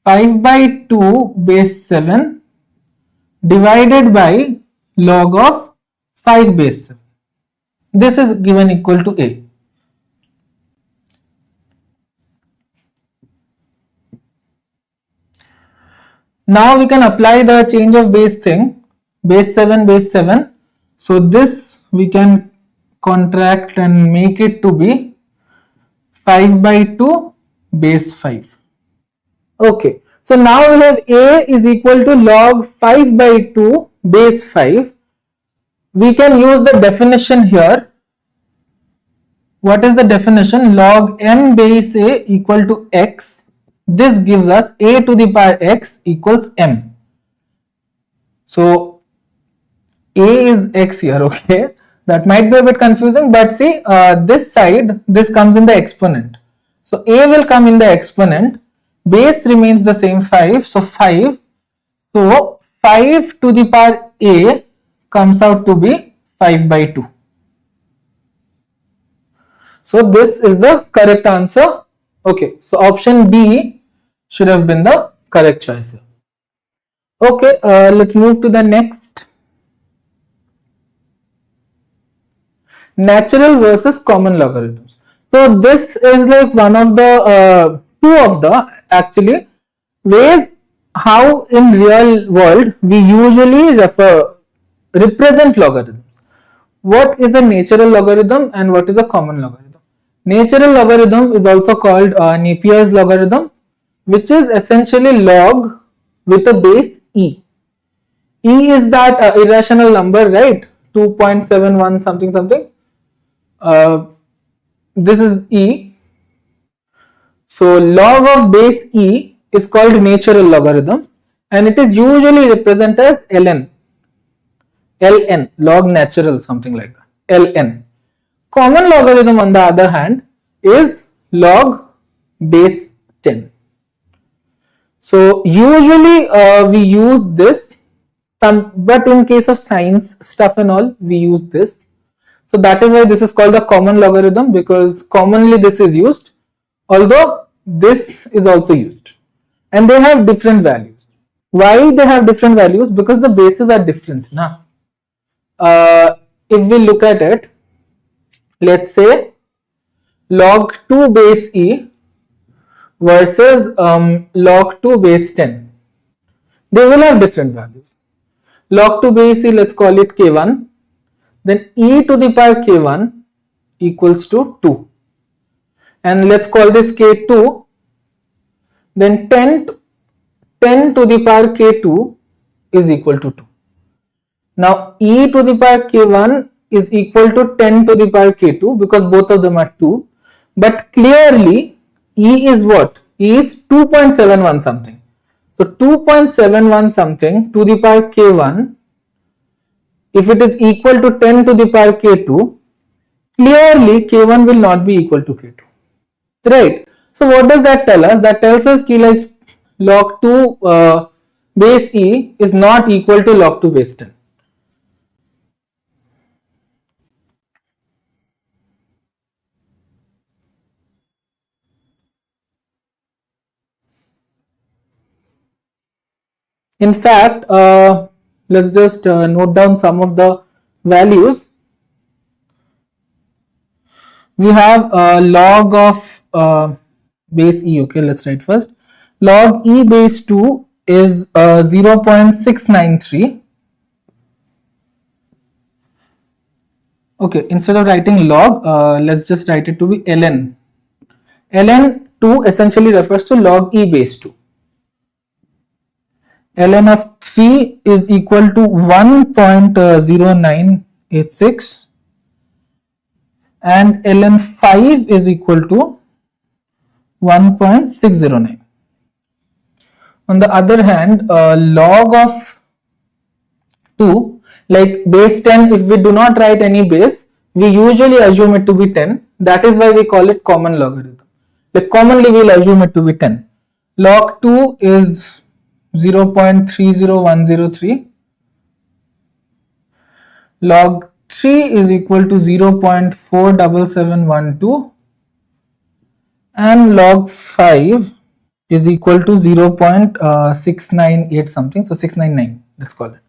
5 by 2 base 7 divided by log of 5 base 7. This is given equal to A. Now we can apply the change of base thing, base 7, base 7. So this we can contract and make it to be 5 by 2 base 5. Okay, so now we have A is equal to log 5 by 2 base 5. We can use the definition here. What is the definition? Log m base A equal to x. This gives us a to the power x equals m. So a is x here, okay? That might be a bit confusing, but see, this side, this comes in the exponent. So a will come in the exponent, base remains the same 5, so 5. So 5 to the power a comes out to be 5 by 2. So this is the correct answer. Okay, so option B should have been the correct choice. Okay, let's move to the next. Natural versus common logarithms. So this is like one of the two of the actually ways how in real world we usually represent logarithms. What is the natural logarithm and what is the common logarithm? Natural logarithm is also called Napier's logarithm, which is essentially log with a base e. E is that irrational number, right? 2.71 something something. This is e. So log of base e is called natural logarithm, and it is usually represented as ln. Ln, log natural, something like that. Ln. Common logarithm, on the other hand, is log base 10. So usually we use this, but in case of science stuff and all, we use this. So that is why this is called the common logarithm, because commonly this is used, although this is also used, and they have different values. Why they have different values? Because the bases are different. Now, if we look at it, let's say log 2 base e versus log 2 base 10. They will have different values. Log 2 base e, let's call it k1. Then e to the power k1 equals to 2. And let's call this k2. Then 10 to the power k2 is equal to 2. Now e to the power k1 is equal to 10 to the power k2 because both of them are 2. But clearly e is what? E is 2.71 something. So 2.71 something to the power k1, if it is equal to 10 to the power k2, clearly k1 will not be equal to k2. Right? So what does that tell us? That tells us that like log 2 base e is not equal to log 2 base 10. In fact, let's just note down some of the values. We have log of base e. Okay, let's write first. Log e base 2 is 0.693. Okay, instead of writing log, let's just write it to be ln. Ln 2 essentially refers to log e base 2. Ln of 3 is equal to 1.0986 and ln 5 is equal to 1.609. On the other hand, log of 2, like base 10, if we do not write any base, we usually assume it to be 10. That is why we call it common logarithm. Like commonly we will assume it to be 10. Log 2 is 0.30103. Log 3 is equal to 0.47712. And log 5 is equal to 0.698 something. So 699, let's call it.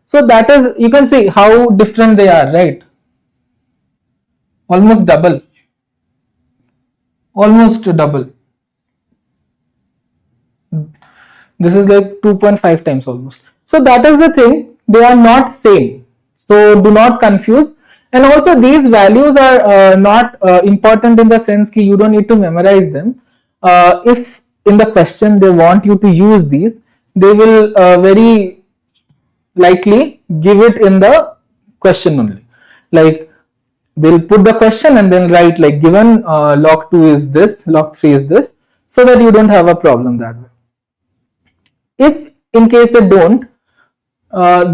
So that is, you can see how different they are, right? Almost double. Almost double. This is like 2.5 times almost. So that is the thing. They are not same. So do not confuse. And also these values are not important in the sense that you don't need to memorize them. If in the question they want you to use these, they will very likely give it in the question only. Like they'll put the question and then write like given log 2 is this, log 3 is this, so that you don't have a problem that way. If in case they don't,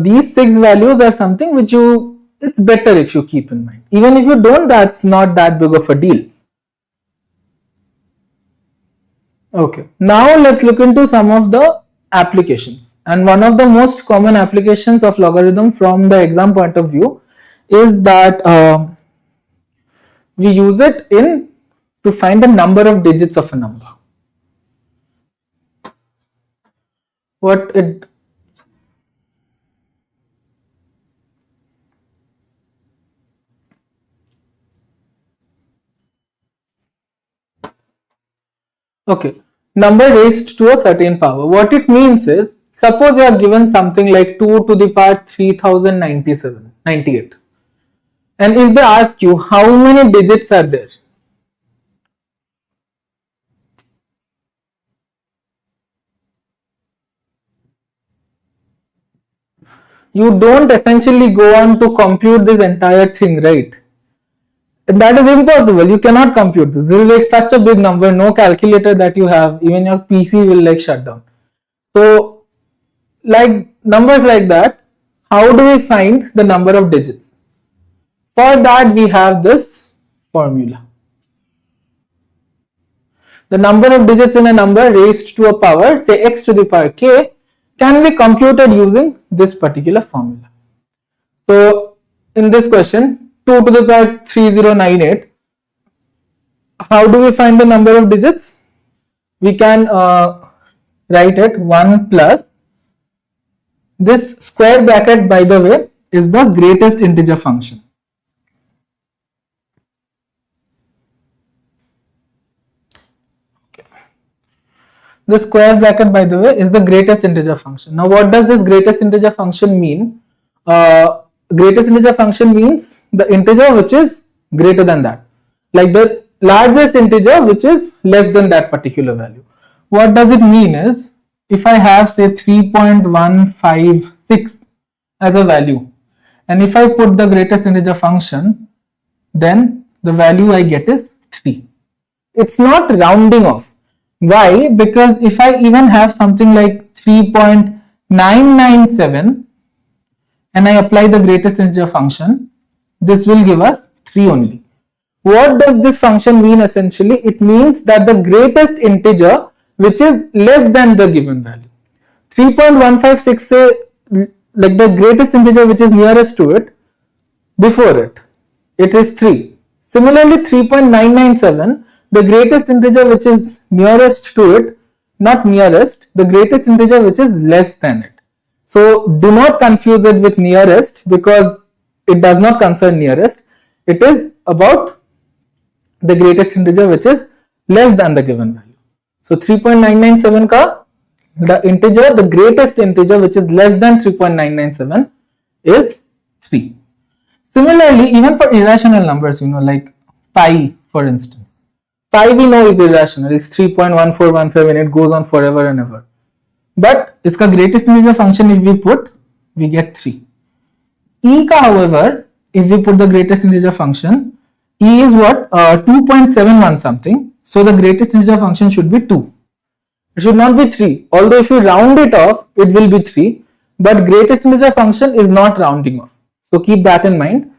these 6 values are something which it's better if you keep in mind. Even if you don't, that's not that big of a deal. Okay, now let's look into some of the applications. And one of the most common applications of logarithm from the exam point of view is that we use it to find the number of digits of a number. Okay, number raised to a certain power. What it means is, suppose you are given something like 2 to the power 3098. And if they ask you how many digits are there, you don't essentially go on to compute this entire thing, right? That is impossible. You cannot compute this. This is like such a big number. No calculator that you have, even your PC will like shut down. So, like numbers like that, how do we find the number of digits? For that, we have this formula. The number of digits in a number raised to a power, say x to the power k, can be computed using this particular formula. So, in this question, 2 to the power 3098, how do we find the number of digits? We can write it 1 plus, this square bracket by the way is the greatest integer function. The square bracket by the way is the greatest integer function. Now what does this greatest integer function mean? Greatest integer function means the integer which is greater than that, like the largest integer which is less than that particular value. What does it mean is, if I have say 3.156 as a value, and if I put the greatest integer function, then the value I get is 3. It's not rounding off. Why? Because if I even have something like 3.997 and I apply the greatest integer function, this will give us 3 only. What does this function mean essentially? It means that the greatest integer which is less than the given value. 3.156 say like the greatest integer which is nearest to it, before it is 3. Similarly 3.997, the greatest integer which is nearest to it, not nearest, the greatest integer which is less than it. So do not confuse it with nearest, because it does not concern nearest. It is about the greatest integer which is less than the given value. So 3.997 ka the integer, the greatest integer which is less than 3.997 is 3. Similarly, even for irrational numbers, like pi for instance. Pi we know is irrational, it's 3.1417 and it goes on forever and ever. But its greatest integer function if we put, we get 3. E ka however, if we put the greatest integer function, E is what? 2.71 something. So the greatest integer function should be 2. It should not be 3. Although if you round it off, it will be 3. But greatest integer function is not rounding off. So keep that in mind.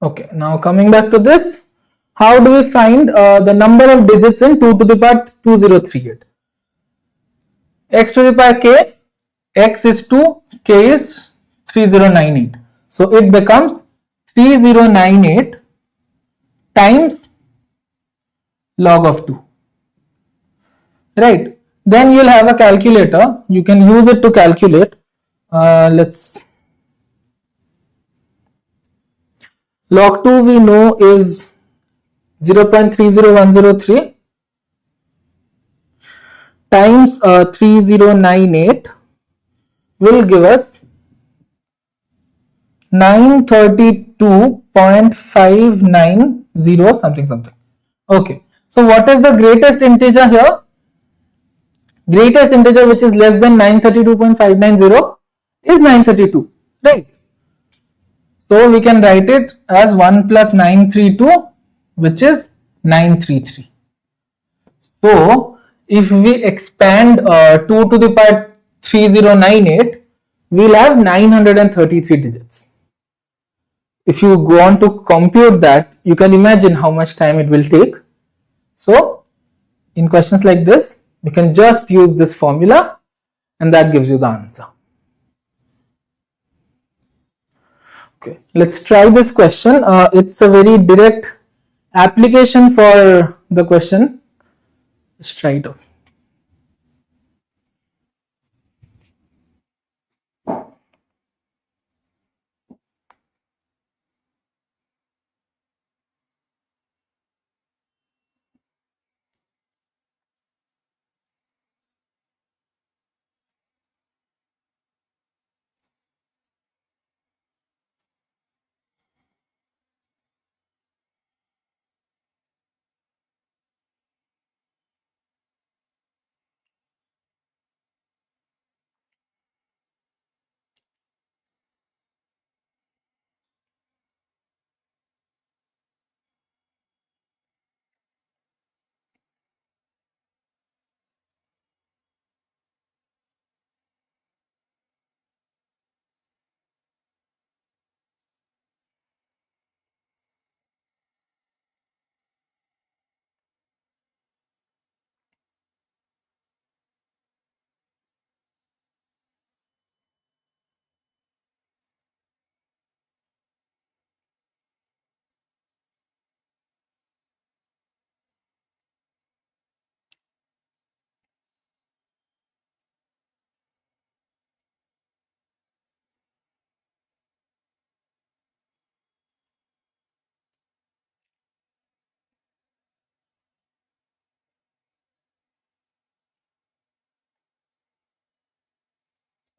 Okay, now coming back to this, how do we find the number of digits in 2 to the power 2038? X to the power k, x is 2, k is 3098. So it becomes 3098 times log of 2. Right? Then you'll have a calculator. You can use it to calculate. Let's log 2 we know is 0.30103 times 3098 will give us 932.590 something something. Okay, so what is the greatest integer here? Greatest integer which is less than 932.590 is 932, right? So we can write it as 1 plus 932, which is 933. So if we expand 2 to the power 3098, we'll have 933 digits. If you go on to compute that, you can imagine how much time it will take. So in questions like this, you can just use this formula and that gives you the answer. Okay, let's try this question. It's a very direct application for the question. Let's try it out.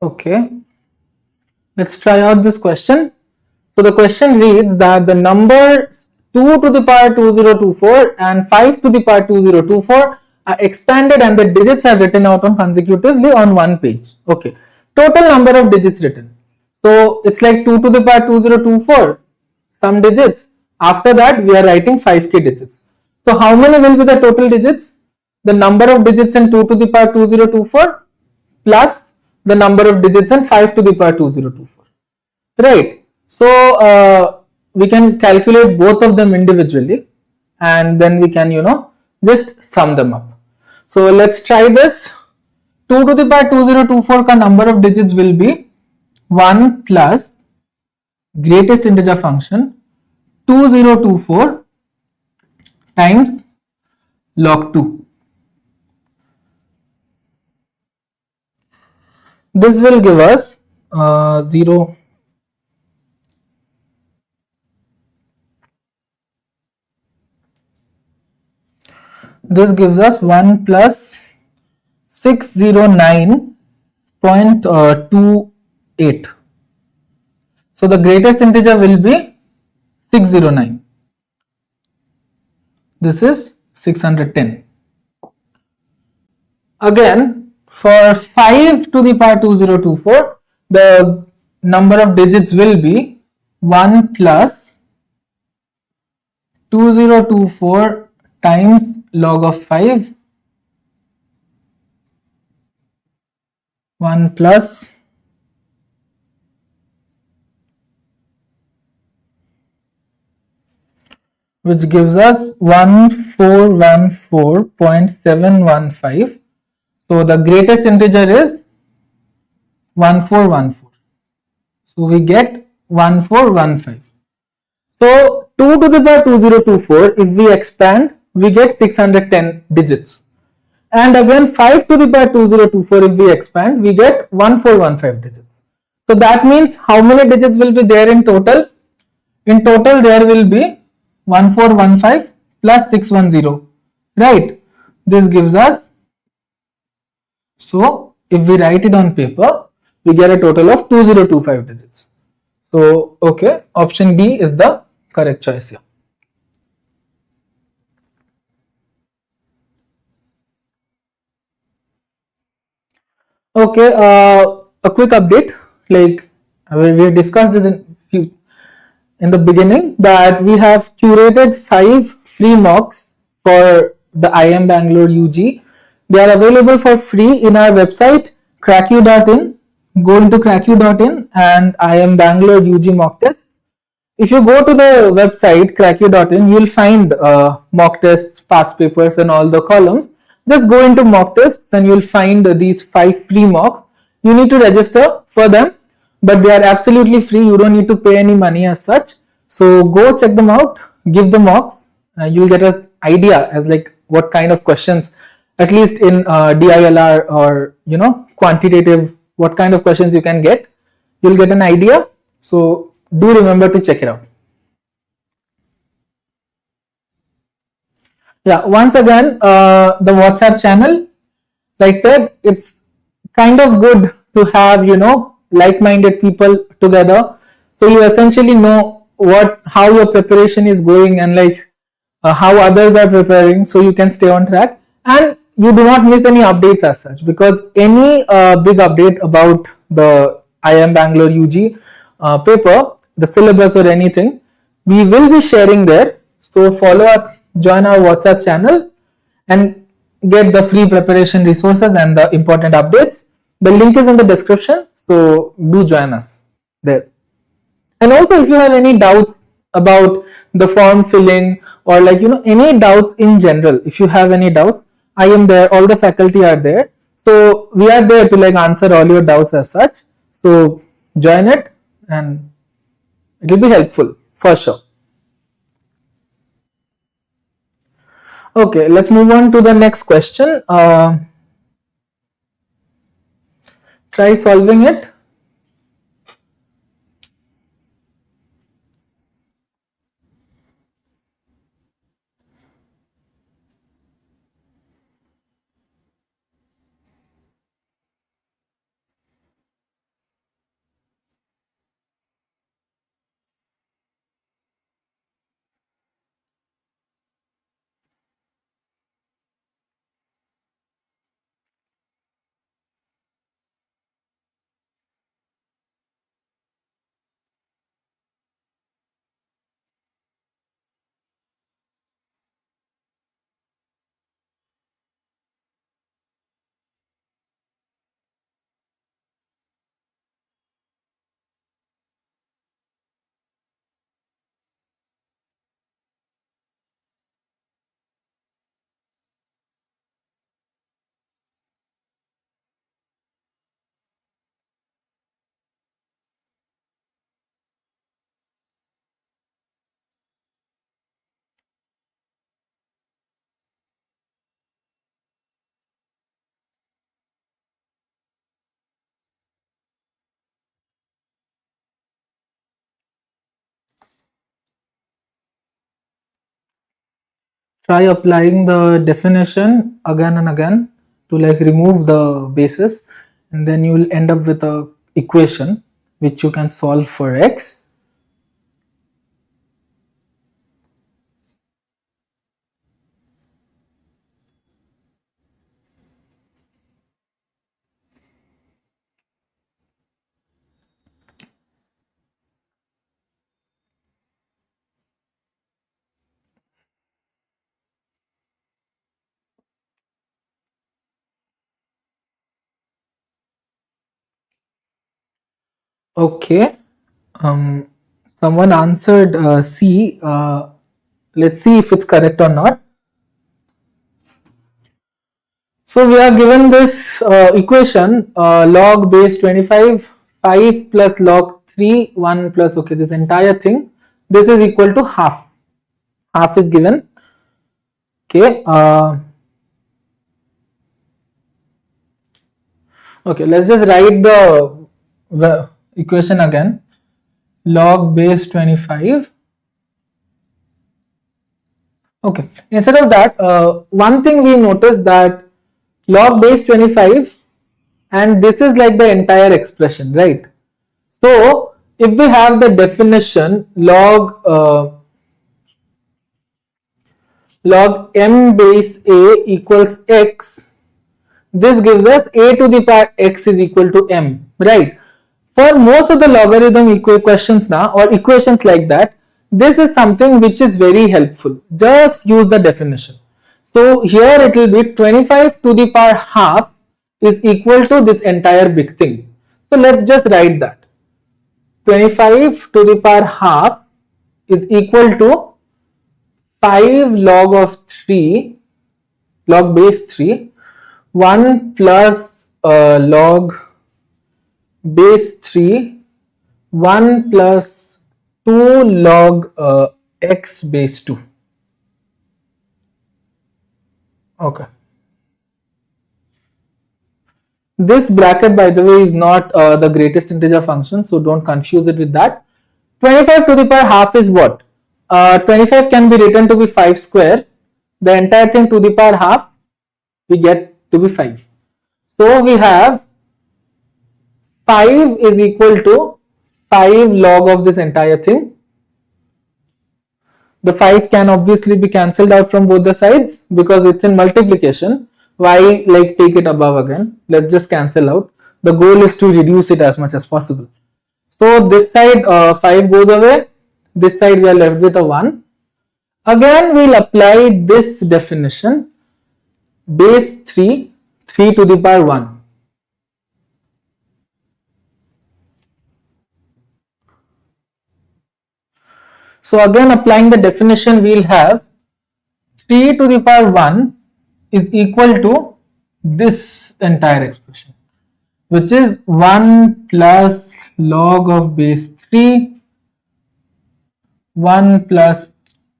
Okay, let's try out this question. So the question reads that the number 2 to the power 2024 and 5 to the power 2024 are expanded and the digits are written out on consecutively on one page. Okay, total number of digits written. So it's like 2 to the power 2024, some digits. After that, we are writing 5k digits. So how many will be the total digits? The number of digits in 2 to the power 2024 plus the number of digits in 5 to the power 2024. Right. So we can calculate both of them individually and then we can, just sum them up. So let's try this. 2 to the power 2024 ka number of digits will be 1 plus greatest integer function 2024 times log 2. This will give us 0. This gives us 1 plus 609.28. So the greatest integer will be 609. This is 610. Again, for 5 to the power 2024, the number of digits will be 1 plus 2024 times log of 5, 1 plus which gives us 1414.715. So the greatest integer is 1414. So we get 1415. So 2 to the power 2024, if we expand, we get 610 digits. And again 5 to the power 2024, if we expand, we get 1415 digits. So that means how many digits will be there in total? In total there will be 1415 plus 610, right? This gives us, so if we write it on paper, we get a total of 2025 digits. So okay, option B is the correct choice here. Okay, a quick update, like we discussed it in the beginning, that we have curated 5 free mocks for the IIM Bangalore UG. They are available for free in our website cracku.in. Go into cracku.in and IIM Bangalore UG mock test. If you go to the website cracku.in, you will find mock tests, past papers, and all the columns. Just go into mock tests and you will find these 5 free mocks. You need to register for them, but they are absolutely free. You don't need to pay any money as such. So go check them out, give the mocks. You'll get an idea as like what kind of questions, at least in DILR or quantitative, what kind of questions you can get. You'll get an idea. So do remember to check it out. Yeah, once again, the WhatsApp channel, like I said, it's kind of good to have like-minded people together, so you essentially know how your preparation is going and like how others are preparing, so you can stay on track and you do not miss any updates as such, because any big update about the IIM Bangalore UG paper, the syllabus or anything, we will be sharing there. So follow us, join our WhatsApp channel and get the free preparation resources and the important updates. The link is in the description, so do join us there. And also, if you have any doubts about the form filling or like any doubts in general, if you have any doubts, I am there, all the faculty are there, so we are there to like answer all your doubts as such. So join it and it will be helpful for sure. Okay, let's move on to the next question. Try solving it. Try applying the definition again and again to like remove the basis, and then you will end up with a equation which you can solve for x. Okay, someone answered C. let's see if it's correct or not. So we are given this equation, log base 25, 5 plus log 3, 1 plus, okay, this entire thing, this is equal to half. Half is given. Okay. Okay, let's just write the equation again. Log base 25. Okay, instead of that, one thing we noticed that log base 25, and this is like the entire expression, right? So if we have the definition log m base a equals x, this gives us a to the power x is equal to m, right? For most of the logarithm questions now, or equations like that, this is something which is very helpful. Just use the definition. So here it will be 25 to the power half is equal to this entire big thing. So let's just write that. 25 to the power half is equal to 5 log of 3, log base 3, 1 plus log base 3, 1 plus 2 log x base 2. Okay. This bracket, by the way, is not the greatest integer function, so don't confuse it with that. 25 to the power half is what? 25 can be written to be 5 square. The entire thing to the power half, we get to be 5. So we have 5 is equal to 5 log of this entire thing. The 5 can obviously be cancelled out from both the sides because it's in multiplication. Why like take it above again? Let's just cancel out. The goal is to reduce it as much as possible. So this side 5 goes away. This side we are left with a 1. Again we'll apply this definition. Base 3, 3 to the power 1. So again applying the definition, we'll have 3 to the power 1 is equal to this entire expression, which is 1 plus log of base 3, 1 plus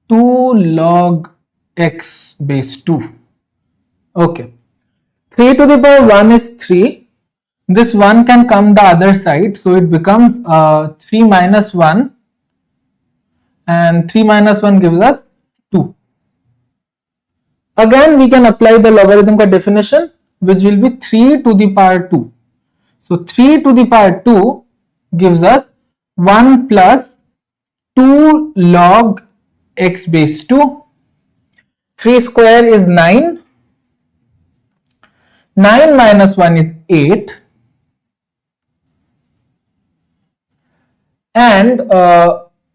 2 log x base 2. Okay. 3 to the power 1 is 3. This 1 can come the other side, so it becomes 3 minus 1, and 3 minus 1 gives us 2. Again we can apply the logarithm ka definition, which will be 3 to the power 2. So 3 to the power 2 gives us 1 plus 2 log x base 2. 3 square is 9. 9 minus 1 is 8. And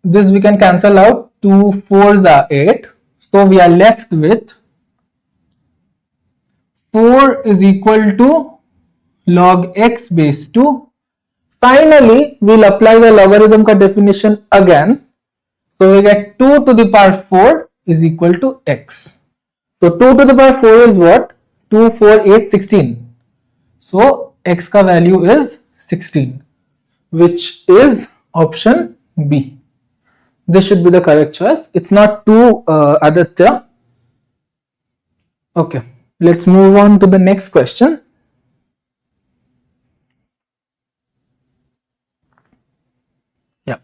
this we can cancel out. 2 4s are 8. So we are left with 4 is equal to log x base 2. Finally, we'll apply the logarithm ka definition again. So we get 2 to the power 4 is equal to x. So 2 to the power 4 is what? 2, 4, 8, 16. So x ka value is 16, which is option B. This should be the correct choice. It's not 2, Aditya. Okay, let's move on to the next question. Yeah.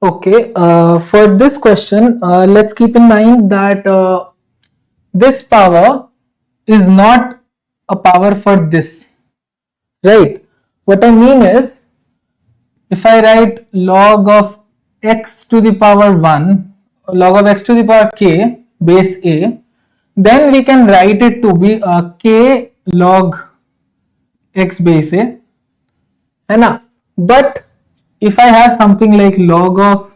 Okay, for this question, let's keep in mind that this power is not a power for this, right? What I mean is, if I write log of x to the power 1, log of x to the power k base a, then we can write it to be a k log x base a, है ना? But if I have something like log of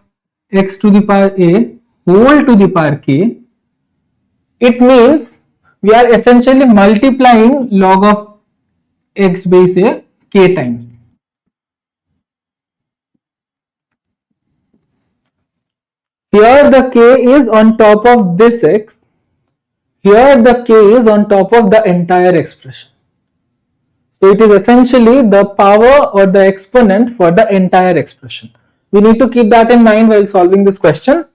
x to the power a whole to the power k, it means we are essentially multiplying log of x base a k times. Here the k is on top of this x, here the k is on top of the entire expression. So it is essentially the power or the exponent for the entire expression. We need to keep that in mind while solving this question.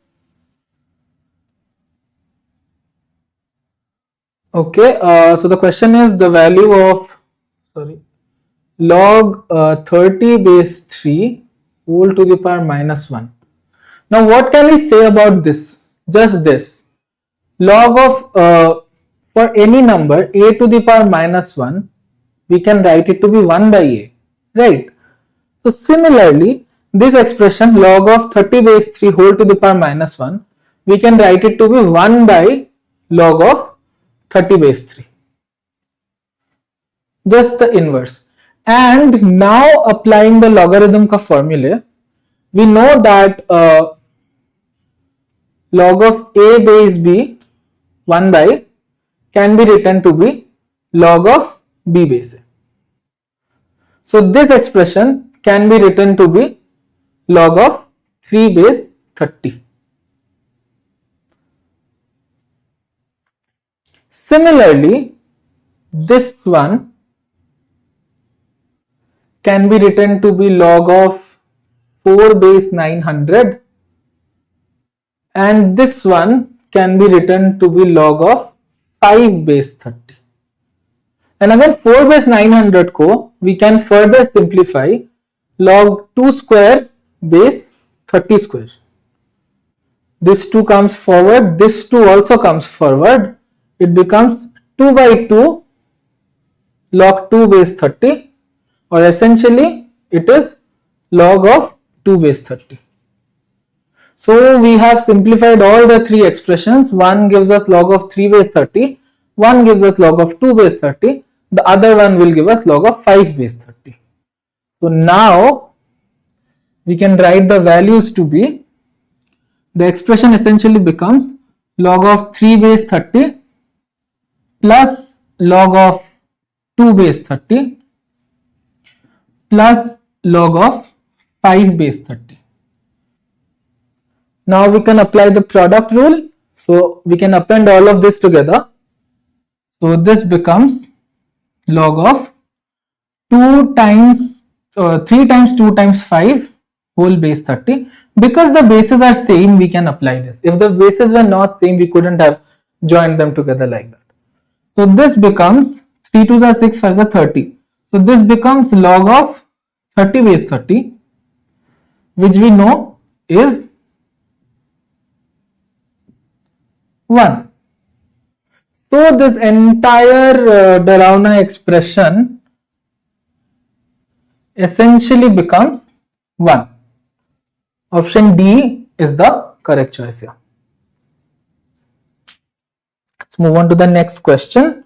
Okay, so the question is the value of log 30 base 3 whole to the power minus 1. Now what can we say about this? Just this. Log of for any number a to the power minus 1, we can write it to be 1 by a, right? So similarly, this expression log of 30 base 3 whole to the power minus 1, we can write it to be 1 by log of 30 base 3. Just the inverse. And now applying the logarithm ka formula, we know that log of a base b 1 by can be written to be log of b base a. So this expression can be written to be log of 3 base 30. Similarly, this one can be written to be log of 4 base 900, and this one can be written to be log of 5 base 30. And again 4 base 900 ko we can further simplify log 2 square base 30 square. This 2 comes forward, this 2 also comes forward, it becomes 2 by 2 log 2 base 30, or essentially it is log of 2 base 30. So we have simplified all the three expressions. One gives us log of 3 base 30, one gives us log of 2 base 30, the other one will give us log of 5 base 30. So now we can write the values to be, the expression essentially becomes log of 3 base 30 plus log of 2 base 30 plus log of 5 base 30. Now we can apply the product rule. So we can append all of this together. So this becomes log of 2 times 3 times 2 times 5 whole base 30. Because the bases are same, we can apply this. If the bases were not same, we couldn't have joined them together like that. So this becomes 3 2s are 6, 5s are 30. So this becomes log of 30 base 30, which we know is 1. So this entire Darauna expression essentially becomes 1. Option D is the correct choice here. Let's move on to the next question.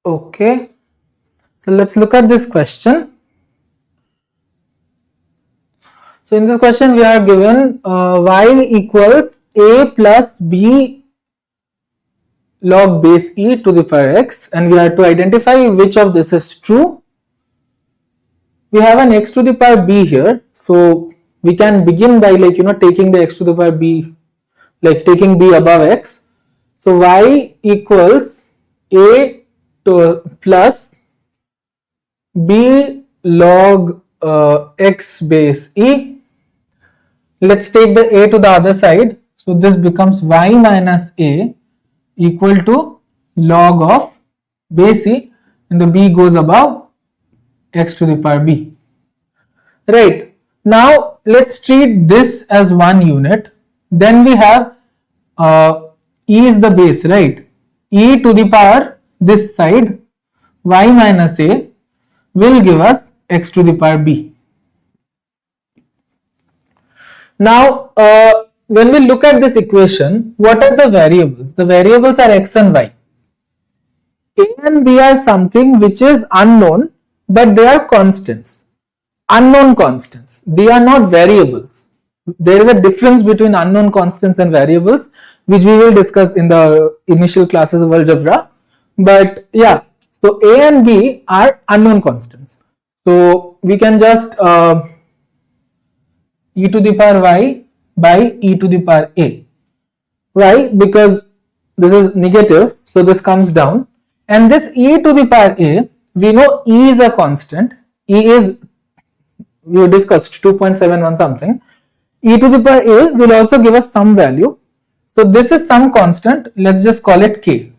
Okay, so let's look at this question. So in this question we are given y equals a plus b log base e to the power x, and we have to identify which of this is true. We have an x to the power b here, so we can begin by taking the x to the power b, like taking b above x. So y equals a to plus b log x base e. Let's take the a to the other side, so this becomes y minus a equal to log of base e, and the b goes above x to the power b. Right, now let's treat this as one unit. Then we have e is the base, right? E to the power this side y minus a will give us x to the power b. Now when we look at this equation, what are the variables? The variables are x and y. A and b are something which is unknown, but they are constants. Unknown constants, they are not variables. There is a difference between unknown constants and variables, which we will discuss in the initial classes of algebra. But yeah, so a and b are unknown constants, so we can just e to the power y by e to the power a. Why? Because this is negative, so this comes down, and this e to the power a, we know e is a constant. E is, we discussed 2.71 something. E to the power a will also give us some value. So this is some constant, let's just call it k.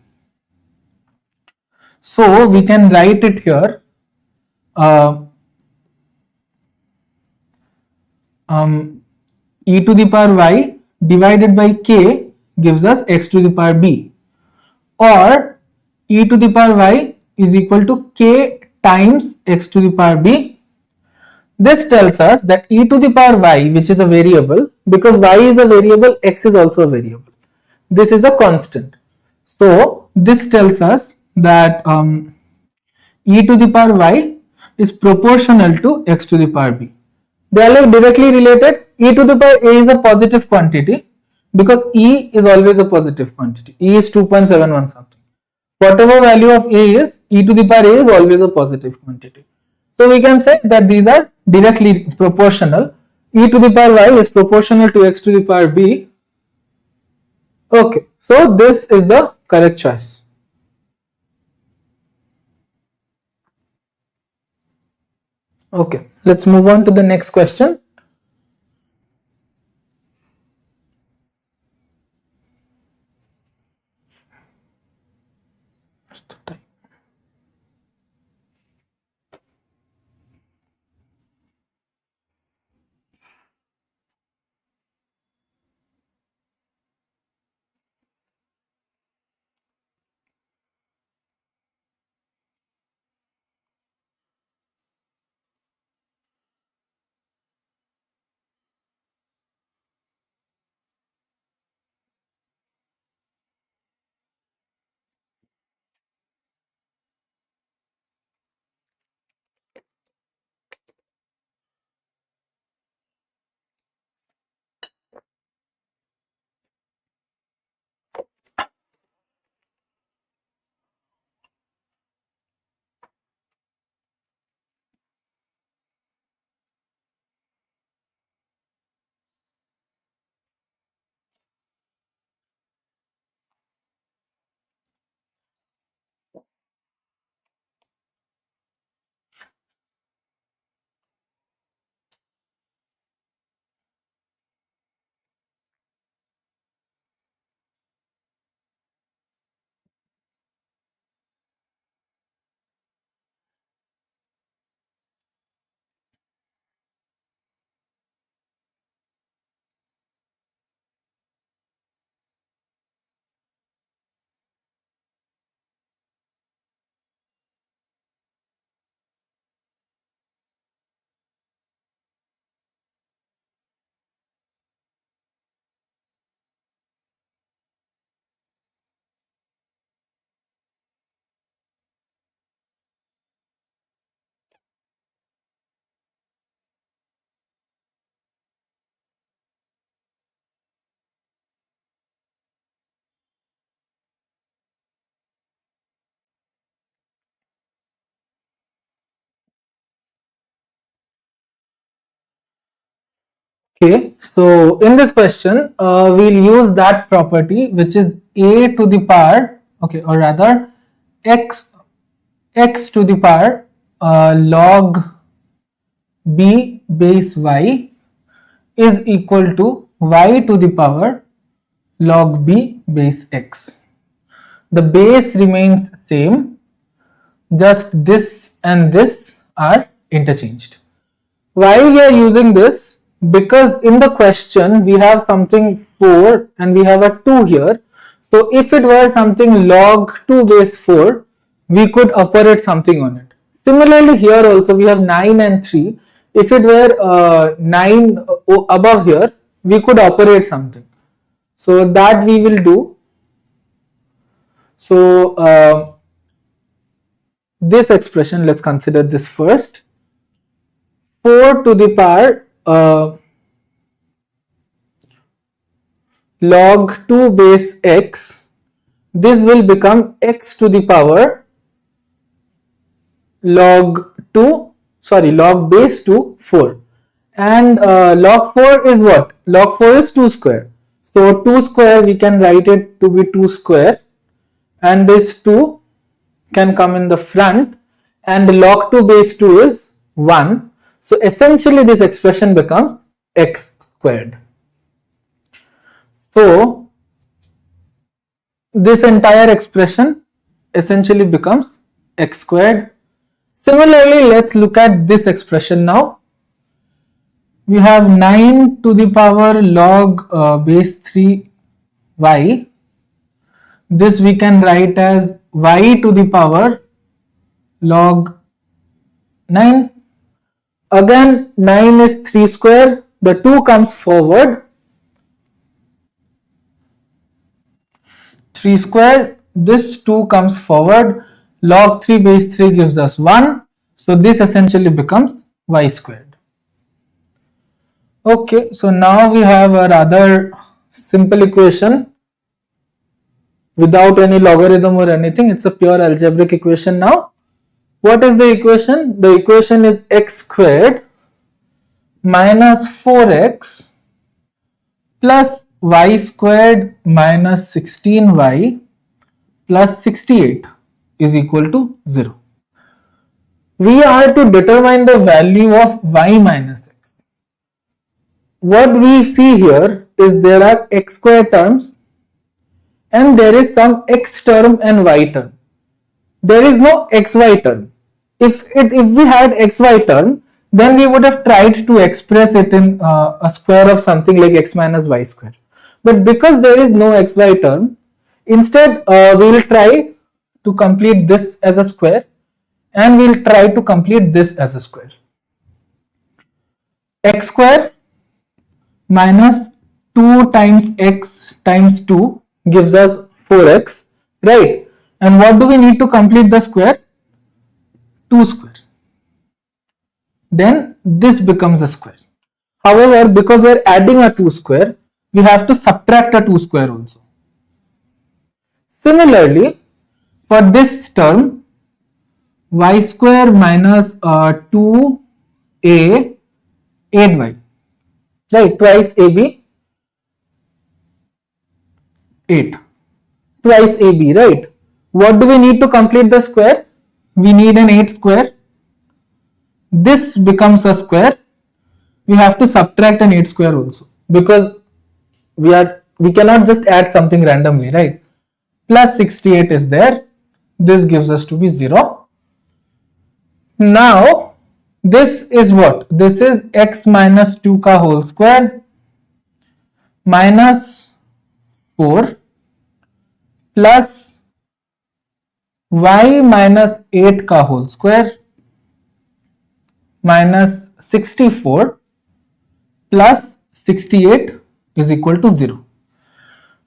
So we can write it here. Uh, e to the power y divided by k gives us x to the power b, or e to the power y is equal to k times x to the power b. This tells us that e to the power y, which is a variable, because y is a variable, x is also a variable. This is a constant. So this tells us that e to the power y is proportional to x to the power b. They are like directly related. E to the power a is a positive quantity because e is always a positive quantity. E is 2.71 something. Whatever value of a is, e to the power a is always a positive quantity. So we can say that these are directly proportional. E to the power y is proportional to x to the power b. Okay, so this is the correct choice. Okay, let's move on to the next question. Okay, so in this question, we'll use that property which is a to the power, okay, or rather x to the power log b base y is equal to y to the power log b base x. The base remains same, just this and this are interchanged. Why we are using this? Because in the question we have something 4 and we have a 2 here. So if it were something log 2 base 4, we could operate something on it. Similarly here also we have 9 and 3. If it were 9 above here, we could operate something. So that we will do. So this expression, let's consider this first. 4 to the power log 2 base x, this will become x to the power log base 2 4, and log 4 is what? Log 4 is 2 square. So 2 square we can write it to be 2 square, and this 2 can come in the front, and log 2 base 2 is 1. So essentially this expression becomes x squared. So this entire expression essentially becomes x squared. Similarly, let's look at this expression now. We have 9 to the power log base 3 y. This we can write as y to the power log 9. Again 9 is 3 square, the 2 comes forward, 3 square, this 2 comes forward, log 3 base 3 gives us 1, so this essentially becomes y squared. Okay, so now we have a rather simple equation without any logarithm or anything. It's a pure algebraic equation now. What is the equation? The equation is x squared minus 4x plus y squared minus 16y plus 68 is equal to 0. We are to determine the value of y minus x. What we see here is there are x square terms and there is some x term and y term. There is no xy term. If we had xy term, then we would have tried to express it in a square of something like x minus y square. But because there is no xy term, instead we will try to complete this as a square and we will try to complete this as a square. X square minus 2 times x times 2 gives us 4x, right? And what do we need to complete the square? 2 square. Then this becomes a square. However, because we are adding a 2 square, we have to subtract a 2 square also. Similarly, for this term, y square minus 2a 8y, right? Twice ab 8, twice ab, right? What do we need to complete the square? We need an 8 square. This becomes a square. We have to subtract an 8 square also, because we cannot just add something randomly, right? Plus 68 is there. This gives us to be 0. Now this is what? This is x minus 2 ka whole square minus 4 plus y minus 8 ka whole square minus 64 plus 68 is equal to 0.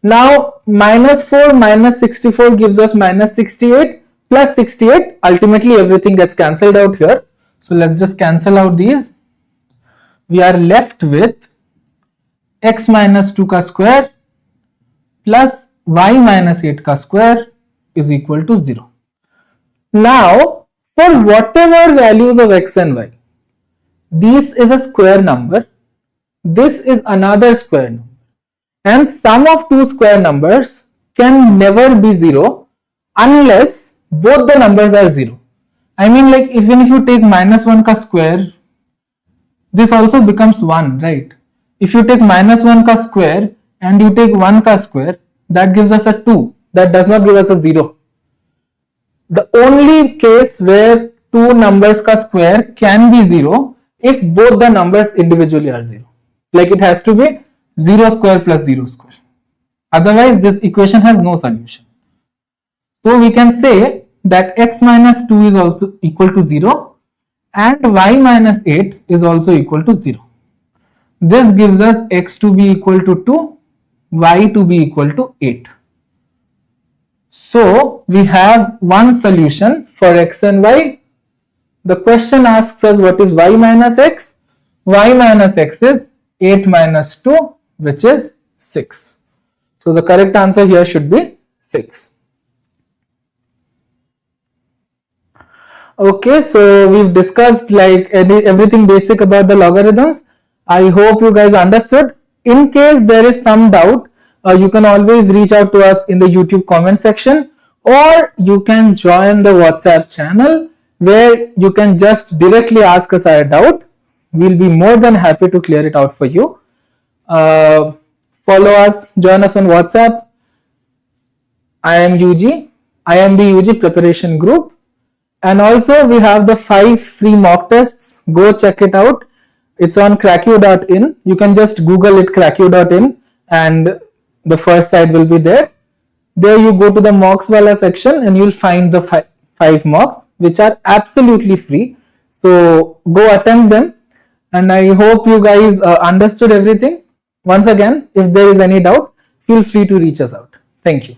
Now minus 4 minus 64 gives us minus 68 plus 68. Ultimately everything gets cancelled out here. So let's just cancel out these. We are left with x minus 2 ka square plus y minus 8 ka square is equal to 0. Now for whatever values of x and y, this is a square number. this is another square number, and sum of two square numbers can never be 0 unless both the numbers are 0. I mean, like even if you take minus 1 ka square, this also becomes 1, right? If you take minus 1 ka square and you take 1 ka square, that gives us a 2. That does not give us a 0. The only case where two numbers ka square can be 0 if both the numbers individually are 0. Like it has to be 0 square plus 0 square. Otherwise, this equation has no solution. So we can say that x minus 2 is also equal to 0 and y minus 8 is also equal to 0. This gives us x to be equal to 2, y to be equal to 8. So we have one solution for x and y. The question asks us what is y minus x. Y minus x is 8 minus 2, which is 6. So the correct answer here should be 6. Okay, so we've discussed like everything basic about the logarithms. I hope you guys understood. In case there is some doubt, you can always reach out to us in the YouTube comment section, or you can join the WhatsApp channel where you can just directly ask us a doubt. We'll be more than happy to clear it out for you. Follow us, join us on WhatsApp, IIMB UG preparation group. And also we have the 5 free mock tests. Go check it out. It's on cracku.in. You can just Google it, cracku.in, and the first site will be there. There you go to the mocks wala section and you'll find the 5 mocks, which are absolutely free. So go attempt them. And I hope you guys understood everything. Once again, if there is any doubt, feel free to reach us out. Thank you.